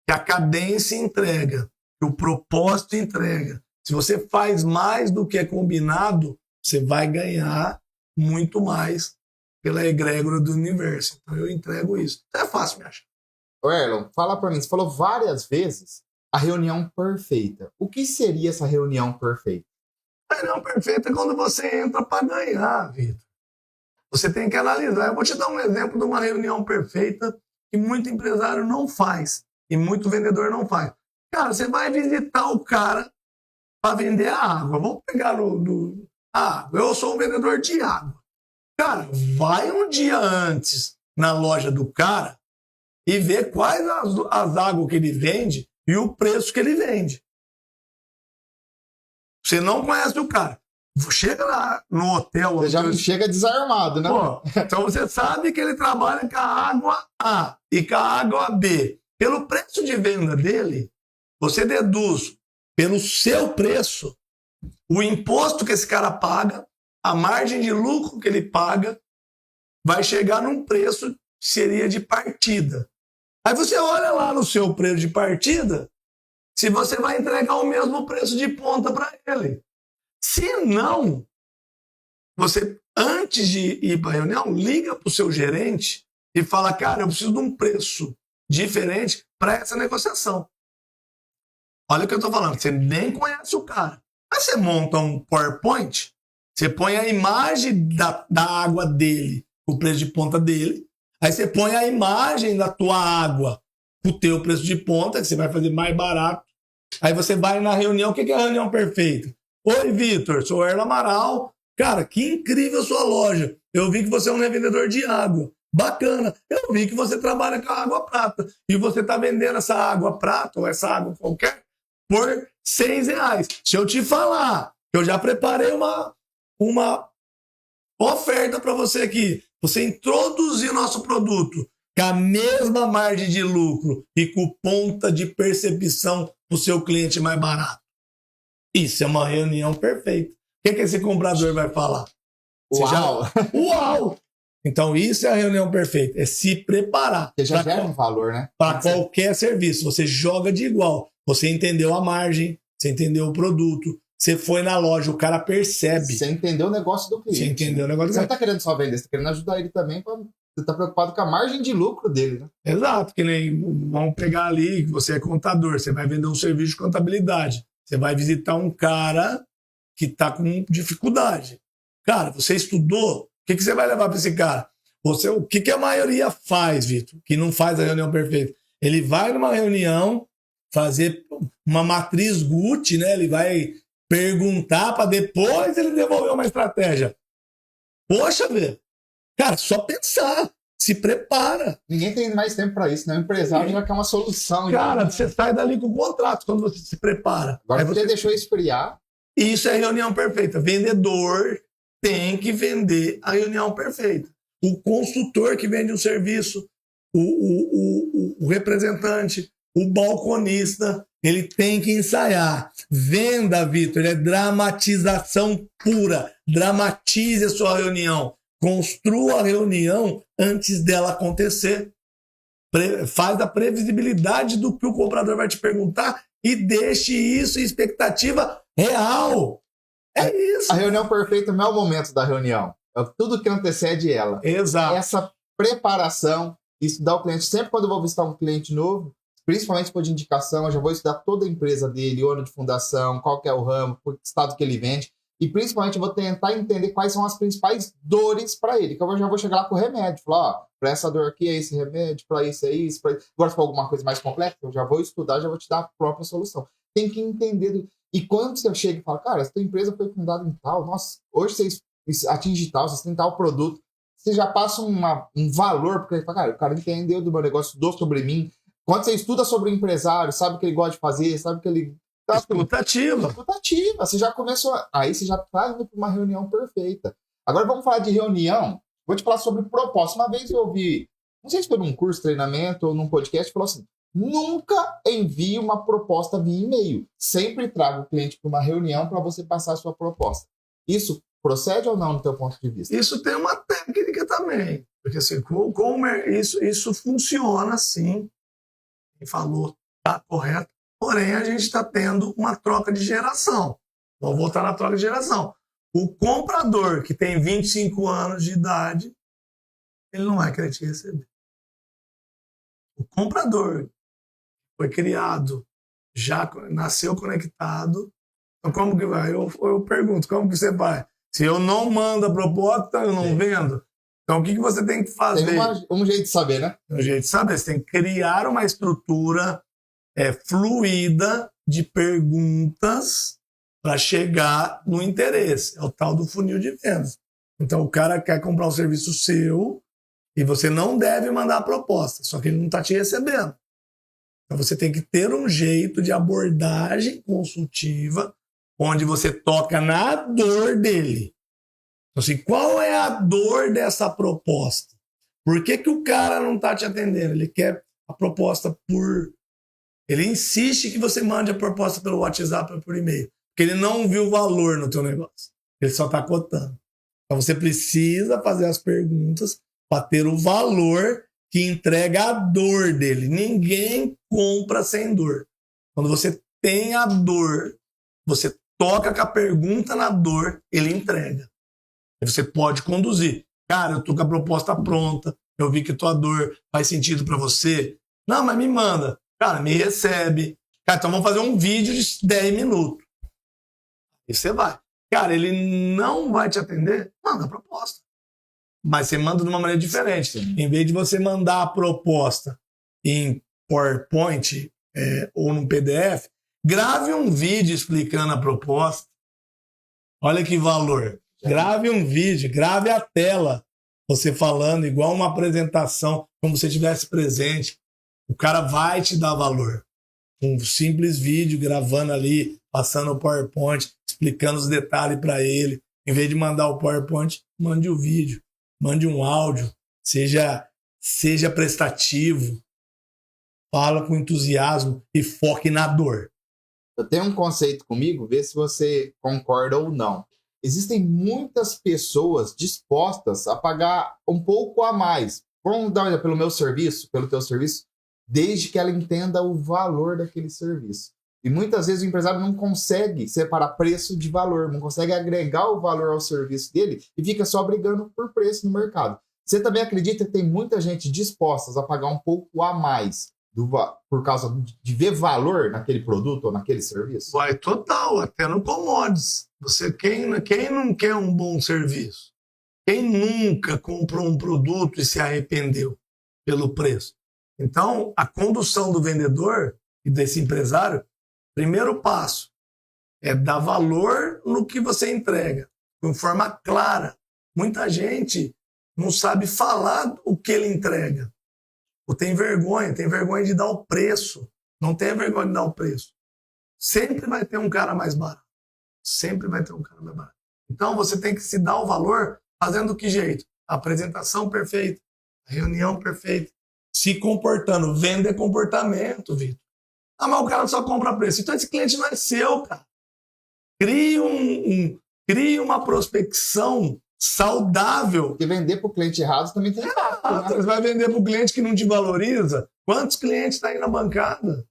a cadência entrega, que o propósito entrega. Se você faz mais do que é combinado, você vai ganhar muito mais pela egrégora do universo. Então eu entrego isso. Então é fácil me achar. Erlon, fala para mim, você falou várias vezes a reunião perfeita. O que seria essa reunião perfeita? A reunião perfeita é quando você entra para ganhar, Vitor. Você tem que analisar. Eu vou te dar um exemplo de uma reunião perfeita que muito empresário não faz e muito vendedor não faz. Cara, você vai visitar o cara para vender a água. Vamos pegar a água. Eu sou um vendedor de água. Cara, vai um dia antes na loja do cara e vê quais as águas que ele vende e o preço que ele vende. Você não conhece o cara. Chega lá no hotel... Você já chega desarmado, né? Pô, então você sabe que ele trabalha com a água A e com a água B. Pelo preço de venda dele, você deduz pelo seu preço o imposto que esse cara paga, a margem de lucro que ele paga, vai chegar num preço que seria de partida. Aí você olha lá no seu preço de partida, se você vai entregar o mesmo preço de ponta para ele. Se não, você, antes de ir para a reunião, liga para o seu gerente e fala, cara, eu preciso de um preço diferente para essa negociação. Olha o que eu estou falando, você nem conhece o cara. Aí você monta um PowerPoint, você põe a imagem da água dele, o preço de ponta dele, aí você põe a imagem da tua água, o teu preço de ponta, que você vai fazer mais barato. Aí você vai na reunião, o que é a reunião perfeita? Oi, Vitor, sou o Erlo Amaral. Cara, que incrível sua loja. Eu vi que você é um revendedor de água. Bacana. Eu vi que você trabalha com a água prata. E você está vendendo essa água prata, ou essa água qualquer, por R$6. Se eu te falar, eu já preparei uma oferta para você aqui. Você introduzir nosso produto com a mesma margem de lucro e com ponta de percepção para o seu cliente mais barato. Isso é uma reunião perfeita. O que esse comprador vai falar? Uau! Uau! Então, isso é a reunião perfeita. É se preparar. Você já gera um valor, né? Para qualquer serviço. Você joga de igual. Você entendeu a margem, você entendeu o produto, você foi na loja, o cara percebe. Você entendeu o negócio do cliente. Você entendeu o negócio do cliente. Você não cliente. está querendo só vender, você está querendo ajudar ele também. Você está preocupado com a margem de lucro dele, né? Exato. Que nem vamos pegar ali, você é contador, você vai vender um serviço de contabilidade. Você vai visitar um cara que está com dificuldade. Cara, você estudou? O que você vai levar para esse cara? O que a maioria faz, Vitor? Que não faz a reunião perfeita. Ele vai numa reunião fazer uma matriz Gucci, né? Ele vai perguntar para depois ele devolver uma estratégia. Poxa, velho. Cara, só pensar. Se prepara. Ninguém tem mais tempo para isso, né? O empresário já quer uma solução. Cara, então, você sai dali com o contrato quando você se prepara. Agora você deixou esfriar. Isso é reunião perfeita. Vendedor tem que vender a reunião perfeita. O consultor que vende um serviço, o representante, o balconista, ele tem que ensaiar. Venda, Vitor, é dramatização pura. Dramatize a sua reunião. Construa a reunião antes dela acontecer. Faz a previsibilidade do que o comprador vai te perguntar e deixe isso em expectativa real. É isso. A reunião perfeita não é o momento da reunião. É tudo que antecede ela. Exato. Essa preparação, estudar o cliente. Sempre quando eu vou visitar um cliente novo, principalmente por de indicação, eu já vou estudar toda a empresa dele, o ano de fundação, qual que é o ramo, por que estado que ele vende. E principalmente eu vou tentar entender quais são as principais dores para ele. Que eu já vou chegar lá com o remédio. Falar, ó, para essa dor aqui é esse remédio, para isso é isso. Agora, se for alguma coisa mais complexa, eu já vou estudar, já vou te dar a própria solução. Tem que entender. E quando você chega e fala, cara, essa tua empresa foi fundada em tal, nossa, hoje vocês atingem tal, vocês têm tal produto, você já passa um valor, porque cara, o cara entendeu do meu negócio, estudou sobre mim. Quando você estuda sobre o empresário, sabe o que ele gosta de fazer, sabe o que ele... Escutativa. Você já começou. Aí você já está indo para uma reunião perfeita. Agora vamos falar de reunião. Vou te falar sobre propósito. Uma vez eu ouvi, não sei se foi num curso, treinamento ou num podcast, falou assim: nunca envie uma proposta via e-mail. Sempre traga o cliente para uma reunião para você passar a sua proposta. Isso procede ou não no teu ponto de vista? Isso tem uma técnica também. Porque assim, isso funciona assim. Quem falou está correto. Porém, a gente está tendo uma troca de geração. Vamos voltar na troca de geração. O comprador que tem 25 anos de idade, ele não vai querer te receber. O comprador foi criado, já nasceu conectado. Então, como que vai? Eu pergunto, como que você vai? Se eu não mando a proposta, eu não vendo. Então, o que você tem que fazer? Tem um jeito de saber, né? Um jeito de saber. Você tem que criar uma estrutura fluida de perguntas para chegar no interesse. É o tal do funil de vendas. Então, o cara quer comprar um serviço seu e você não deve mandar a proposta, só que ele não está te recebendo. Então, você tem que ter um jeito de abordagem consultiva onde você toca na dor dele. Então, assim, qual é a dor dessa proposta? Por que o cara não está te atendendo? Ele quer a proposta por... Ele insiste que você mande a proposta pelo WhatsApp ou por e-mail. Porque ele não viu valor no teu negócio. Ele só está cotando. Então você precisa fazer as perguntas para ter o valor que entrega a dor dele. Ninguém compra sem dor. Quando você tem a dor, você toca com a pergunta na dor, ele entrega. Aí você pode conduzir. Cara, eu tô com a proposta pronta, eu vi que tua dor faz sentido para você. Não, mas me manda. Cara, me recebe. Cara, então vamos fazer um vídeo de 10 minutos. E você vai. Cara, ele não vai te atender? Manda a proposta. Mas você manda de uma maneira diferente. Em vez de você mandar a proposta em PowerPoint ou num PDF, grave um vídeo explicando a proposta. Olha que valor. Grave um vídeo, grave a tela. Você falando igual uma apresentação, como se estivesse presente. O cara vai te dar valor. Um simples vídeo gravando ali, passando o PowerPoint, explicando os detalhes para ele. Em vez de mandar o PowerPoint, mande o vídeo. Mande um áudio, seja prestativo, fala com entusiasmo e foque na dor. Eu tenho um conceito comigo, vê se você concorda ou não. Existem muitas pessoas dispostas a pagar um pouco a mais. Vamos dar uma olhada pelo meu serviço, pelo teu serviço, desde que ela entenda o valor daquele serviço. E muitas vezes o empresário não consegue separar preço de valor, não consegue agregar o valor ao serviço dele e fica só brigando por preço no mercado. Você também acredita que tem muita gente disposta a pagar um pouco a mais por causa de ver valor naquele produto ou naquele serviço? Vai total, até no commodities. Quem não quer um bom serviço? Quem nunca comprou um produto e se arrependeu pelo preço? Então, a condução do vendedor e desse empresário, primeiro passo é dar valor no que você entrega, de forma clara. Muita gente não sabe falar o que ele entrega. Ou tem vergonha de dar o preço. Não tem vergonha de dar o preço. Sempre vai ter um cara mais barato. Sempre vai ter um cara mais barato. Então você tem que se dar o valor fazendo que jeito? A apresentação perfeita, a reunião perfeita, se comportando. Venda é comportamento, Vitor. Ah, mas o cara só compra preço. Então esse cliente não é seu, cara. Crie uma prospecção saudável. Porque vender para o cliente errado também tem impacto, né? Você vai vender para o cliente que não te valoriza? Quantos clientes estão aí na bancada?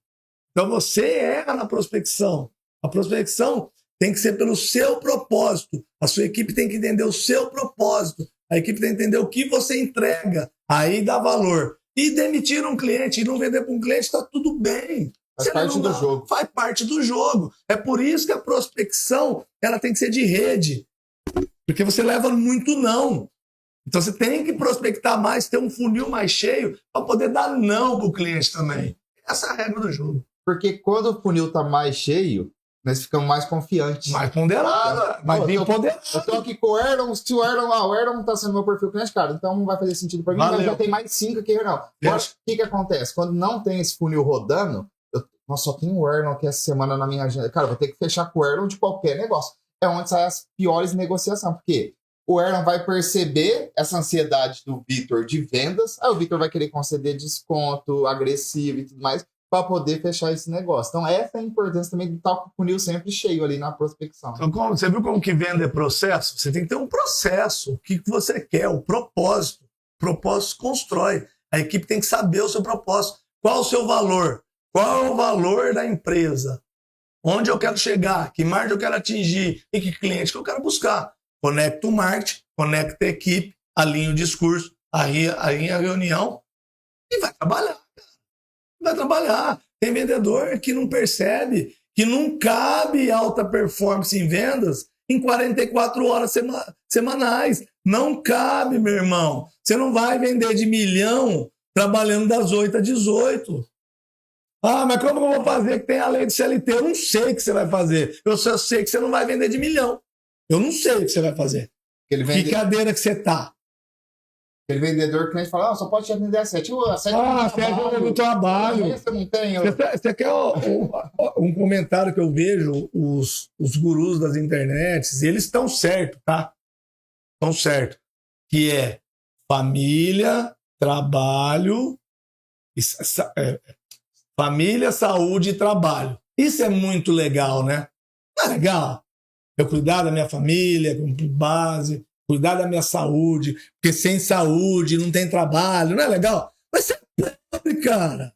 Então você erra na prospecção. A prospecção tem que ser pelo seu propósito. A sua equipe tem que entender o seu propósito. A equipe tem que entender o que você entrega. Aí dá valor. E demitir um cliente e não vender para um cliente está tudo bem. Faz parte do jogo. Faz parte do jogo. É por isso que a prospecção ela tem que ser de rede. Porque você leva muito não. Então você tem que prospectar mais, ter um funil mais cheio para poder dar não para o cliente também. Essa é a regra do jogo. Porque quando o funil está mais cheio, nós ficamos mais confiantes. Mais ponderado. Mais bem ponderado. Eu tô aqui com o Erlon, se o Erlon tá sendo meu perfil cliente, cara, então não vai fazer sentido para mim, mas já tem mais 5 aqui, não. Agora, o que acontece? Quando não tem esse funil rodando, nós só tem o Erlon aqui essa semana na minha agenda. Cara, eu vou ter que fechar com o Erlon de qualquer negócio. É onde saem as piores negociações, porque o Erlon vai perceber essa ansiedade do Vitor de vendas, aí o Vitor vai querer conceder desconto agressivo e tudo mais, para poder fechar esse negócio. Então, essa é a importância também de estar com o funil sempre cheio ali na prospecção. Então, você viu como que vende é processo? Você tem que ter um processo. O que você quer? O propósito. O propósito se constrói. A equipe tem que saber o seu propósito. Qual o seu valor? Qual é o valor da empresa? Onde eu quero chegar? Que margem eu quero atingir? E que cliente que eu quero buscar? Conecta o marketing, conecta a equipe, alinha o discurso, alinha a reunião e vai trabalhar. Vai trabalhar. Tem vendedor que não percebe que não cabe alta performance em vendas em 44 horas semanais. Não cabe, meu irmão. Você não vai vender de 1 milhão trabalhando das 8 às 18. Ah, mas como eu vou fazer que tem a lei do CLT? Eu não sei o que você vai fazer. Eu só sei que você não vai vender de 1 milhão. Eu não sei o que você vai fazer. Que cadeira que você tá? Aquele vendedor que a gente fala, só pode te atender a 7. A 7 é do trabalho. Você não tem. Você quer um comentário que eu vejo, os gurus das internets, eles estão certos, tá? Estão certos. Que é família, trabalho, família, saúde e trabalho. Isso é muito legal, né? Não é legal? Eu cuidar da minha família, com base, cuidar da minha saúde, porque sem saúde não tem trabalho, não é legal? Mas você é pobre, cara.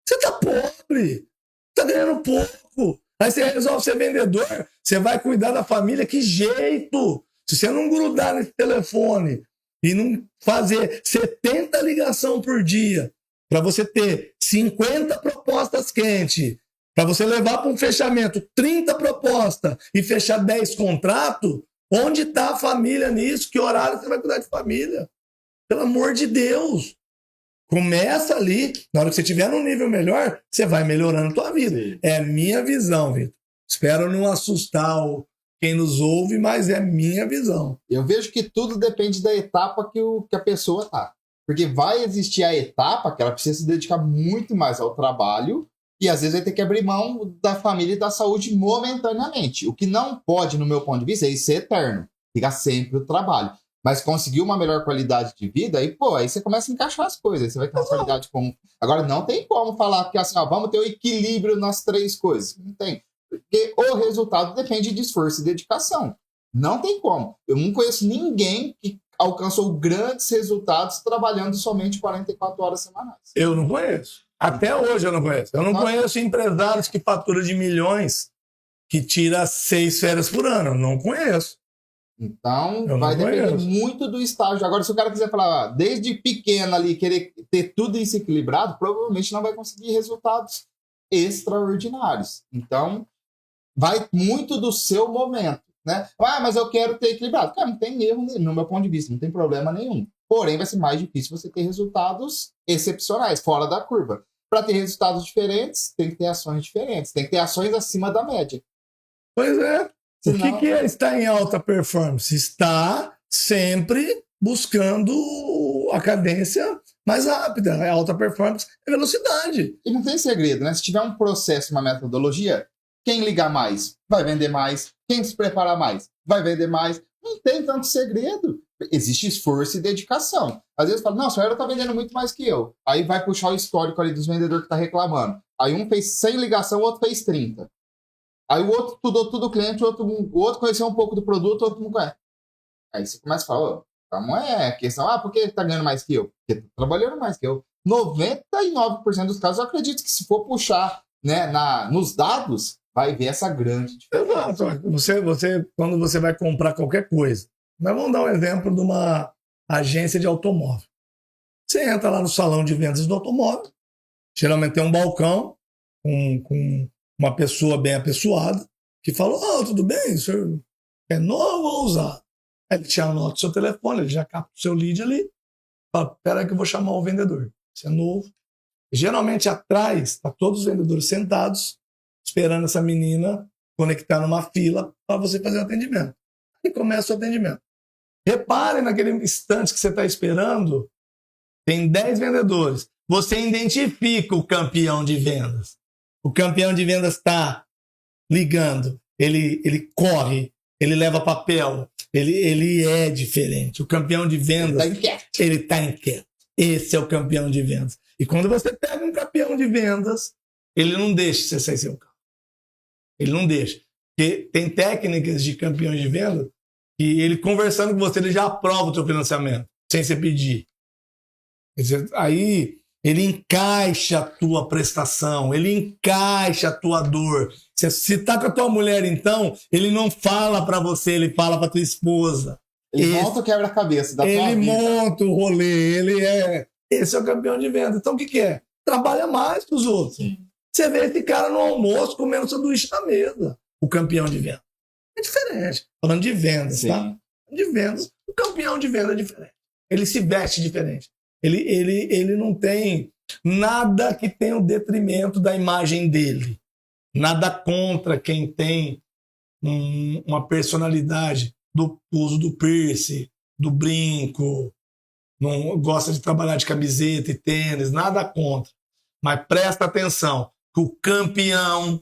Você tá pobre. Tá ganhando pouco. Aí você resolve ser vendedor, você vai cuidar da família, que jeito? Se você não grudar nesse telefone e não fazer 70 ligação por dia, para você ter 50 propostas quentes, para você levar para um fechamento 30 propostas e fechar 10 contratos, onde está a família nisso? Que horário você vai cuidar de família? Pelo amor de Deus! Começa ali, na hora que você estiver num nível melhor, você vai melhorando a tua vida. Sim. É a minha visão, Vitor. Espero não assustar quem nos ouve, mas é minha visão. Eu vejo que tudo depende da etapa que a pessoa tá. Porque vai existir a etapa que ela precisa se dedicar muito mais ao trabalho e às vezes vai ter que abrir mão da família e da saúde momentaneamente. O que não pode, no meu ponto de vista, é isso ser eterno. Ficar sempre o trabalho. Mas conseguir uma melhor qualidade de vida, aí, pô, aí você começa a encaixar as coisas. Aí você vai ter uma qualidade comum. Agora, não tem como falar que assim, ó, vamos ter o equilíbrio nas três coisas. Não tem. Porque o resultado depende de esforço e dedicação. Não tem como. Eu não conheço ninguém que alcançou grandes resultados trabalhando somente 44 horas semanais. Eu não conheço. Até hoje eu não conheço. Eu não conheço empresários que faturam de milhões que tira 6 férias por ano. Eu não conheço. Então, Eu vai não depender conheço. muito do estágio. Agora, se o cara quiser falar, desde pequeno ali, querer ter tudo isso equilibrado, provavelmente não vai conseguir resultados extraordinários. Então, vai muito do seu momento, né? Ah, mas eu quero ter equilibrado. Cara, não tem erro, no meu ponto de vista, não tem problema nenhum. Porém, vai ser mais difícil você ter resultados excepcionais, fora da curva. Para ter resultados diferentes, tem que ter ações diferentes, tem que ter ações acima da média. Pois é. Senão... O que é estar em alta performance? Está sempre buscando a cadência mais rápida. É alta performance, é velocidade. E não tem segredo, né? Se tiver um processo, uma metodologia, quem ligar mais vai vender mais, quem se preparar mais vai vender mais. Não tem tanto segredo. Existe esforço e dedicação. Às vezes fala, não, o senhor está vendendo muito mais que eu. Aí vai puxar o histórico ali dos vendedores que está reclamando. Aí um fez 100 ligação, o outro fez 30. Aí o outro estudou tudo o cliente, o outro conheceu um pouco do produto, o outro não conhece. Aí você começa a falar, não é questão, por que está ganhando mais que eu? Porque está trabalhando mais que eu. 99% dos casos, eu acredito que se for puxar, né, nos dados, vai ver essa grande diferença. Exato. Quando você vai comprar qualquer coisa, nós vamos dar um exemplo de uma agência de automóvel. Você entra lá no salão de vendas do automóvel, geralmente tem um balcão com uma pessoa bem apessoada que fala, tudo bem, o senhor é novo ou usado? Aí ele te anota o seu telefone, ele já capta o seu lead ali, fala, peraí que eu vou chamar o vendedor. Você é novo. E, geralmente atrás, está todos os vendedores sentados, esperando essa menina conectar numa fila para você fazer o atendimento. E começa o atendimento. Repare naquele instante que você está esperando, tem 10 vendedores. Você identifica o campeão de vendas. O campeão de vendas está ligando, ele corre, ele leva papel, ele é diferente. O campeão de vendas, ele está inquieto. Esse é o campeão de vendas. E quando você pega um campeão de vendas, ele não deixa você sair sem o carro. Ele não deixa. Porque tem técnicas de campeões de vendas que ele conversando com você, ele já aprova o seu financiamento, sem você pedir. Aí ele encaixa a tua prestação, ele encaixa a tua dor. Se tá com a tua mulher, então, ele não fala para você, ele fala para tua esposa. Ele monta o quebra-cabeça da tua vida. Ele monta o rolê, esse é o campeão de venda. Então o que é? Trabalha mais que os outros. Sim. Você vê esse cara no almoço comendo sanduíche na mesa, o campeão de venda. É diferente. Falando de vendas, sim, tá? De vendas. O campeão de venda é diferente. Ele se veste diferente. Ele não tem nada que tenha o detrimento da imagem dele. Nada contra quem tem uma personalidade do uso do piercing, do brinco, não gosta de trabalhar de camiseta e tênis, nada contra. Mas presta atenção que o campeão,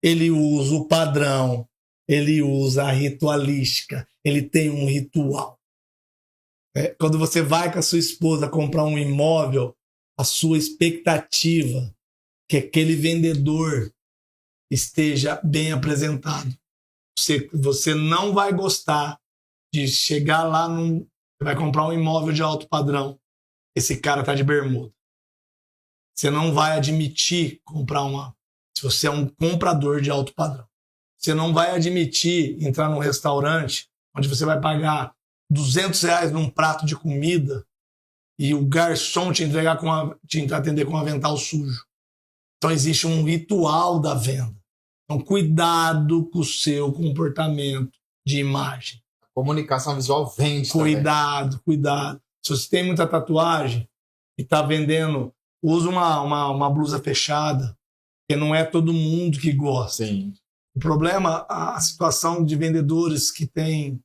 ele usa o padrão, ele usa a ritualística, ele tem um ritual. Quando você vai com a sua esposa comprar um imóvel, a sua expectativa que aquele vendedor esteja bem apresentado. Você não vai gostar de chegar lá, você vai comprar um imóvel de alto padrão, esse cara tá de bermuda. Você não vai admitir comprar Se você é um comprador de alto padrão. Você não vai admitir entrar num restaurante onde você vai pagar R$ 200 num prato de comida e o garçom te atender com um avental sujo. Então existe um ritual da venda. Então cuidado com o seu comportamento de imagem. A comunicação visual vende Cuidado. Se você tem muita tatuagem e está vendendo, usa uma blusa fechada, porque não é todo mundo que gosta. Sim. O problema, a situação de vendedores que tem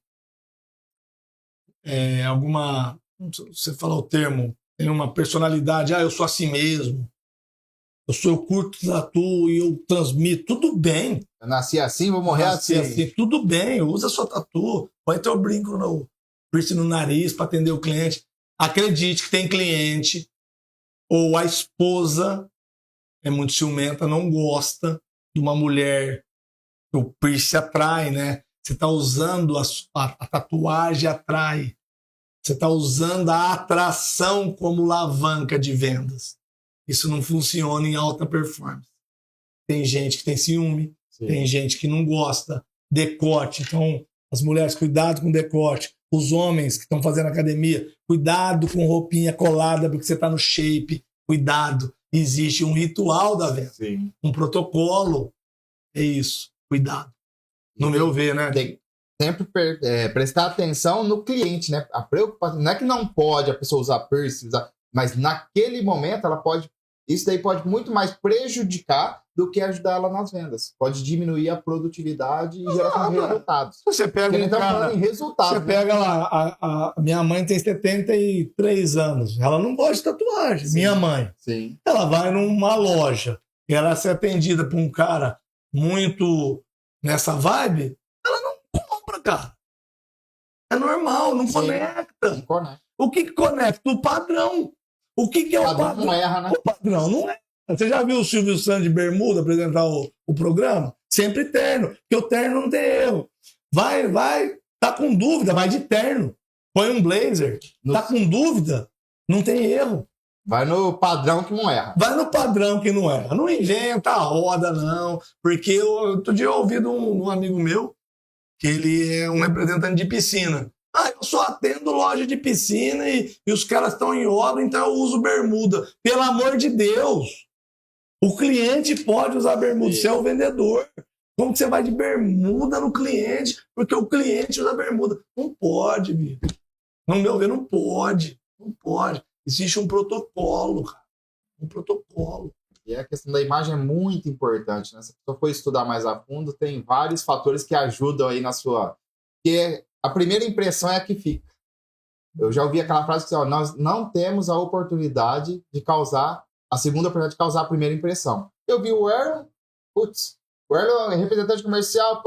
alguma, você fala o termo, tem uma personalidade, eu sou assim mesmo, eu curto tatu e eu transmito, tudo bem. Eu nasci assim, vou morrer assim. Tudo bem, usa sua tatu, põe teu brinco no piercing no nariz para atender o cliente. Acredite que tem cliente ou a esposa é muito ciumenta, não gosta de uma mulher. O piercing atrai, né? Você está usando a tatuagem atrai. Você está usando a atração como alavanca de vendas. Isso não funciona em alta performance. Tem gente que tem ciúme, Sim. Tem gente que não gosta. Decote. Então, as mulheres, cuidado com decote. Os homens que estão fazendo academia, cuidado com roupinha colada porque você está no shape. Cuidado. Existe um ritual da venda. Sim. Um protocolo. É isso. Cuidado. No meu ver, né? Tem sempre prestar atenção no cliente, né? A preocupação não é que não pode a pessoa usar piercing, mas naquele momento isso daí pode muito mais prejudicar do que ajudar ela nas vendas. Pode diminuir a produtividade e gerar resultados. Você pega um cara, em resultados, você pega lá, a minha mãe tem 73 anos, ela não gosta de tatuagem, Sim. Minha mãe. Sim. Ela vai numa loja e ela ser atendida por um cara muito nessa vibe, ela não compra, cara. É normal, não conecta. Não conecta. O que conecta? O padrão. O que é o padrão? Não erra, né? O padrão não é. Você já viu o Silvio Santos de bermuda apresentar o programa? Sempre terno, porque o terno não tem erro. Vai, tá com dúvida, vai de terno. Põe um blazer, tá com dúvida, não tem erro. Vai no padrão que não erra. Vai no padrão que não erra. Não inventa a roda, não. Porque outro dia eu ouvi de um amigo meu, que ele é um representante de piscina. Eu só atendo loja de piscina e os caras estão em obra, então eu uso bermuda. Pelo amor de Deus! O cliente pode usar bermuda, você é o vendedor. Como que você vai de bermuda no cliente? Porque o cliente usa bermuda. Não pode, bicho. No meu ver, não pode. Não pode. Existe um protocolo, cara. Um protocolo. E a questão da imagem é muito importante, né? Se a pessoa for estudar mais a fundo, tem vários fatores que ajudam aí na sua... Porque a primeira impressão é a que fica. Eu já ouvi aquela frase que nós não temos a oportunidade de causar... A segunda oportunidade de causar a primeira impressão. Eu vi o Erlon, o Erlon é representante comercial,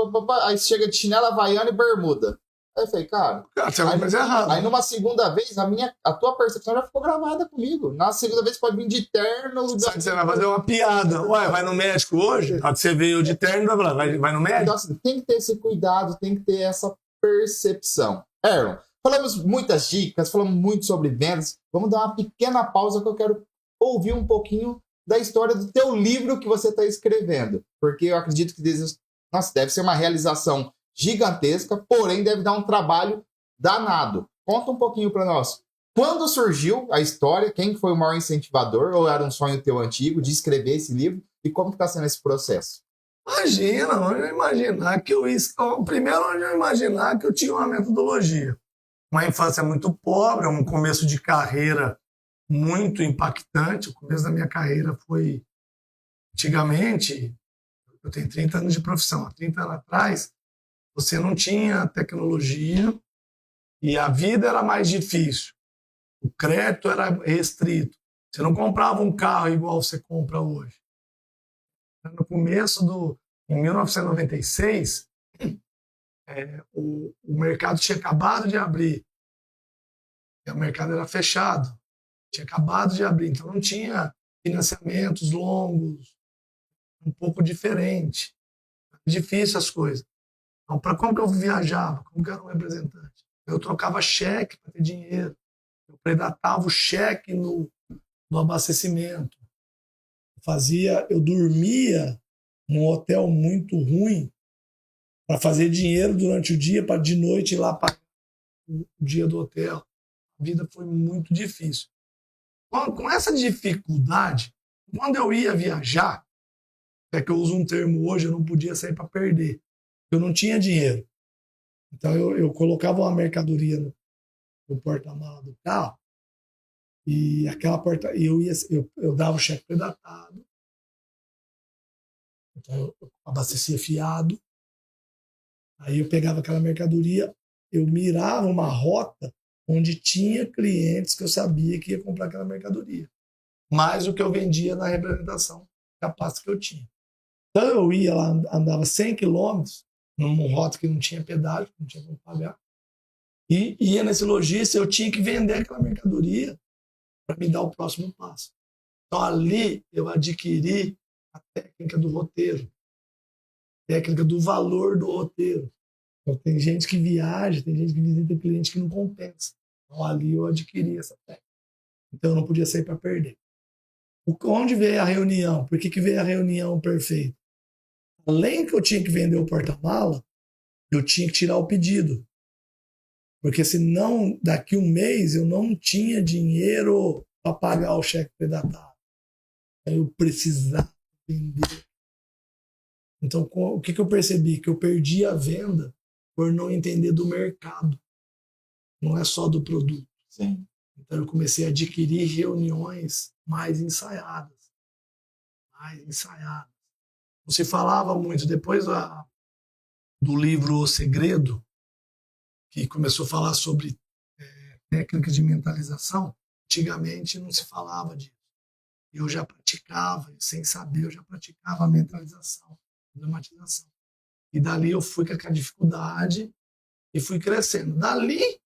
aí chega de chinela, havaiana e bermuda. Aí eu falei, cara, você vai fazer errado. Aí numa segunda vez, a tua percepção já ficou gravada comigo. Na segunda vez pode vir de terno. Você vai fazer uma piada. Ué, vai no médico hoje? Quando você veio de terno, vai no médico? Então, assim, tem que ter esse cuidado, tem que ter essa percepção. Erlon, falamos muitas dicas, falamos muito sobre vendas. Vamos dar uma pequena pausa que eu quero ouvir um pouquinho da história do teu livro que você está escrevendo. Porque eu acredito que deve ser uma realização gigantesca, porém deve dar um trabalho danado. Conta um pouquinho para nós. Quando surgiu a história? Quem foi o maior incentivador? Ou era um sonho teu antigo de escrever esse livro? E como está sendo esse processo? Imagina, onde eu imaginar que onde eu imaginar que eu tinha uma metodologia. Uma infância muito pobre, um começo de carreira muito impactante. O começo da minha carreira foi... Antigamente, eu tenho 30 anos de profissão. Há 30 anos atrás, você não tinha tecnologia e a vida era mais difícil. O crédito era restrito. Você não comprava um carro igual você compra hoje. No começo em 1996, o mercado tinha acabado de abrir. E o mercado era fechado. Tinha acabado de abrir, então não tinha financiamentos longos, um pouco diferente. Difícil as coisas. Então, como que eu viajava? Como que eu era um representante? Eu trocava cheque para ter dinheiro. Eu predatava o cheque no abastecimento. Eu dormia num hotel muito ruim para fazer dinheiro durante o dia, para de noite ir lá pagar o dia do hotel. A vida foi muito difícil. Com essa dificuldade, quando eu ia viajar, é que eu uso um termo hoje, eu não podia sair para perder. Eu não tinha dinheiro. Então eu colocava uma mercadoria no porta-mala do carro e aquela porta eu dava o cheque predatado. Então eu abastecia fiado. Aí eu pegava aquela mercadoria, eu mirava uma rota onde tinha clientes que eu sabia que ia comprar aquela mercadoria. Mais o que eu vendia na representação capaz que eu tinha. Então eu ia lá, andava 100 quilômetros numa rota que não tinha pedágio, não tinha como pagar. E ia nesse lojista, eu tinha que vender aquela mercadoria para me dar o próximo passo. Então ali eu adquiri a técnica do roteiro, técnica do valor do roteiro. Então, tem gente que viaja, tem gente que visita cliente que não compensa. Então ali eu adquiri essa técnica. Então eu não podia sair para perder. Onde veio a reunião? Por que veio a reunião perfeita? Além que eu tinha que vender o porta-mala, eu tinha que tirar o pedido. Porque senão, daqui um mês, eu não tinha dinheiro para pagar o cheque predatado. Eu precisava vender. Então, o que eu percebi? Que eu perdi a venda por não entender do mercado. Não é só do produto. Sim. Então, eu comecei a adquirir reuniões mais ensaiadas. Mais ensaiadas. Não se falava muito. Depois do livro O Segredo, que começou a falar sobre técnicas de mentalização, antigamente não se falava disso. Eu já praticava, sem saber, eu já praticava a mentalização, a dramatização. E dali eu fui com aquela dificuldade e fui crescendo. Dali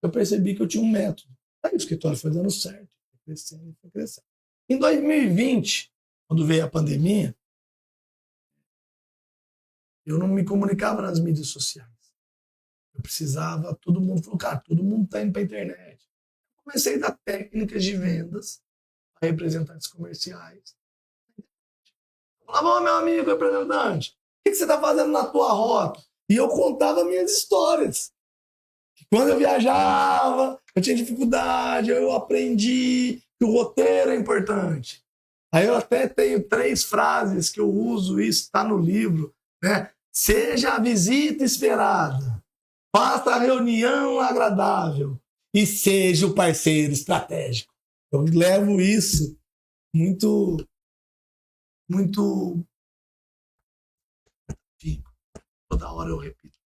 eu percebi que eu tinha um método. Aí o escritório foi dando certo, foi crescendo, foi crescendo. Em 2020, quando veio a pandemia, eu não me comunicava nas mídias sociais. Eu precisava, todo mundo falou, cara, todo mundo está indo para a internet. Eu comecei a dar técnicas de vendas a representantes comerciais. Eu falava, ô meu amigo representante, o que você está fazendo na tua rota? E eu contava minhas histórias. Quando eu viajava, eu tinha dificuldade, eu aprendi que o roteiro é importante. Aí eu até tenho 3 frases que eu uso, isso está no livro, né? Seja a visita esperada, faça a reunião agradável e seja o parceiro estratégico. Eu levo isso muito, muito. Enfim, toda hora eu repito.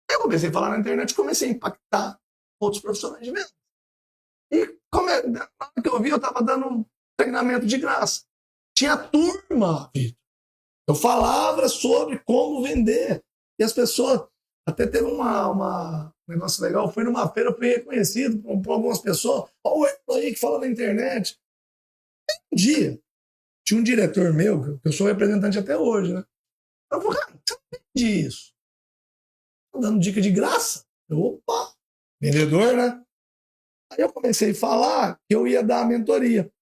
Eu comecei a falar na internet, comecei a impactar outros profissionais de venda. E na hora que eu vi, eu estava dando um treinamento de graça. Tinha turma, Vitor. Eu falava sobre como vender. E as pessoas. Até teve um negócio legal. Eu fui numa feira, eu fui reconhecido por algumas pessoas. Olha o aí que fala na internet. Um dia, tinha um diretor meu, que eu sou representante até hoje, né? Eu falei, cara, você não vende isso. Tô dando dica de graça. Opa, vendedor, né? Aí eu comecei a falar que eu ia dar a mentoria.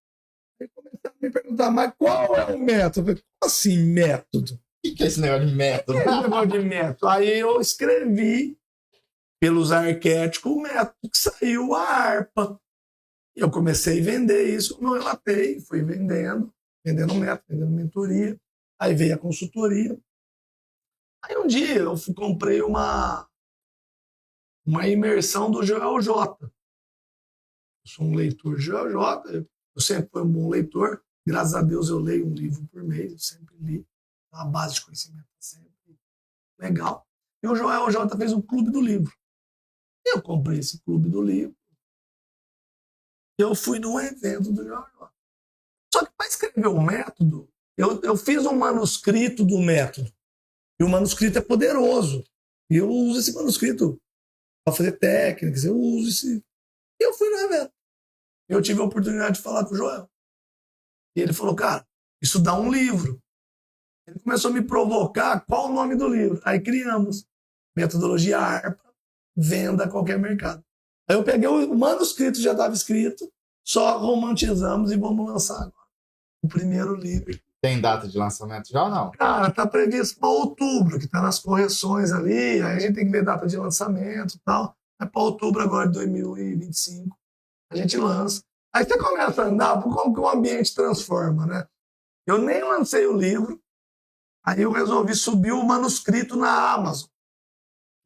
Aí começaram a me perguntar, mas qual é o método? Eu falei, como assim método? O que é esse negócio de método? Que é esse negócio de método? Aí eu escrevi pelos arquétipos o método que saiu a harpa. E eu comecei a vender isso, como eu relatei, fui vendendo método, vendendo mentoria. Aí veio a consultoria. Aí um dia eu comprei uma imersão do Joel J. Eu sou um leitor de Joel J. Eu sempre fui um bom leitor. Graças a Deus eu leio um livro por mês, eu sempre li. A base de conhecimento é sempre legal. E o Joel J fez um clube do livro. Eu comprei esse clube do livro. Eu fui num evento do Joel J. Só que para escrever o método, eu fiz um manuscrito do método. E o manuscrito é poderoso. E eu uso esse manuscrito para fazer técnicas. Eu uso esse. E eu fui no evento. Eu tive a oportunidade de falar com o Joel. E ele falou, cara, isso dá um livro. Ele começou a me provocar qual o nome do livro. Aí criamos Metodologia ARPA, venda a qualquer mercado. Aí eu peguei o manuscrito, já estava escrito, só romantizamos e vamos lançar agora o primeiro livro. Tem data de lançamento já ou não? Cara, tá previsto para outubro, que tá nas correções ali, aí a gente tem que ver data de lançamento e tal. É para outubro agora de 2025, a gente lança. Aí você começa a andar, como que o ambiente transforma, né? Eu nem lancei o livro, aí eu resolvi subir o manuscrito na Amazon.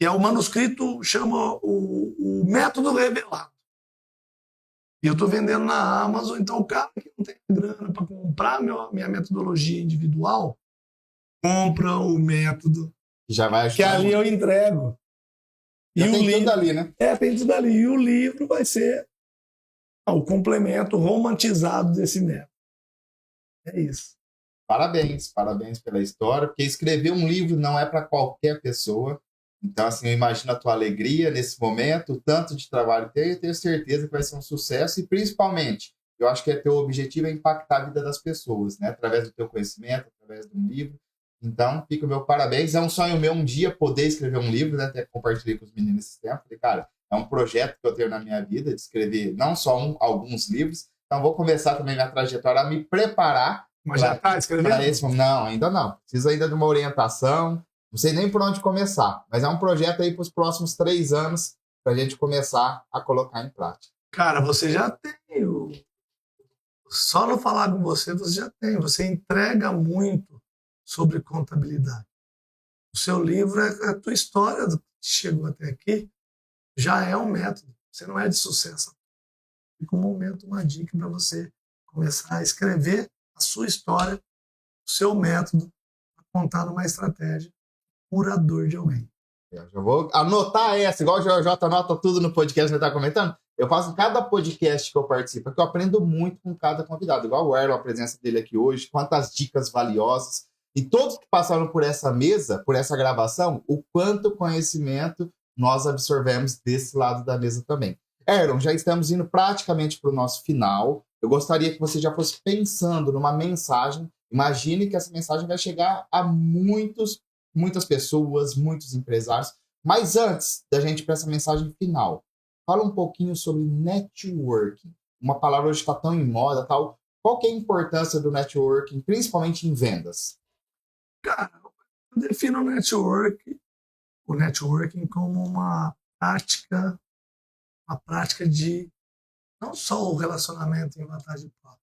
E é o manuscrito, chama o Método Revelado. E eu estou vendendo na Amazon, então o cara que não tem grana para comprar minha metodologia individual, compra o método, Já vai que ajudar ali muito. eu entrego. Já E o tem tudo livro, ali, né? tem tudo ali. E o livro vai ser o complemento romantizado desse método. É isso. Parabéns, parabéns pela história, porque escrever um livro não é para qualquer pessoa. Então, assim, eu imagino a tua alegria nesse momento, o tanto de trabalho que tem, e tenho certeza que vai ser um sucesso, e principalmente, eu acho que teu objetivo é impactar a vida das pessoas, né? Através do teu conhecimento, através de um livro. Então, fica o meu parabéns. É um sonho meu um dia poder escrever um livro, né? Até compartilhei com os meninos esse tempo. Falei, cara, é um projeto que eu tenho na minha vida de escrever não só alguns livros. Então, vou começar também minha trajetória a me preparar Mas já está para escrevendo? esse momento. Não, ainda não. Preciso ainda de uma orientação. Não sei nem por onde começar, mas é um projeto aí para os próximos 3 anos para a gente começar a colocar em prática. Cara, você já tem. Só não falar com você, você já tem. Você entrega muito sobre contabilidade. O seu livro é a tua história do que chegou até aqui, já é um método. Você não é de sucesso. Fica um momento, uma dica para você começar a escrever a sua história, o seu método, para contar numa estratégia curador de alguém. Eu já vou anotar essa, igual o JJ anota tudo no podcast que ele está comentando. Eu faço cada podcast que eu participo, porque eu aprendo muito com cada convidado. Igual o Erlon, a presença dele aqui hoje, quantas dicas valiosas. E todos que passaram por essa mesa, por essa gravação, o quanto conhecimento nós absorvemos desse lado da mesa também. Erlon, já estamos indo praticamente para o nosso final. Eu gostaria que você já fosse pensando numa mensagem. Imagine que essa mensagem vai chegar a muitas pessoas, muitos empresários. Mas antes da gente ir para essa mensagem final, fala um pouquinho sobre networking. Uma palavra hoje está tão em moda, tal. Qual que é a importância do networking, principalmente em vendas? Cara, eu defino o networking como uma prática de não só o relacionamento em vantagem própria.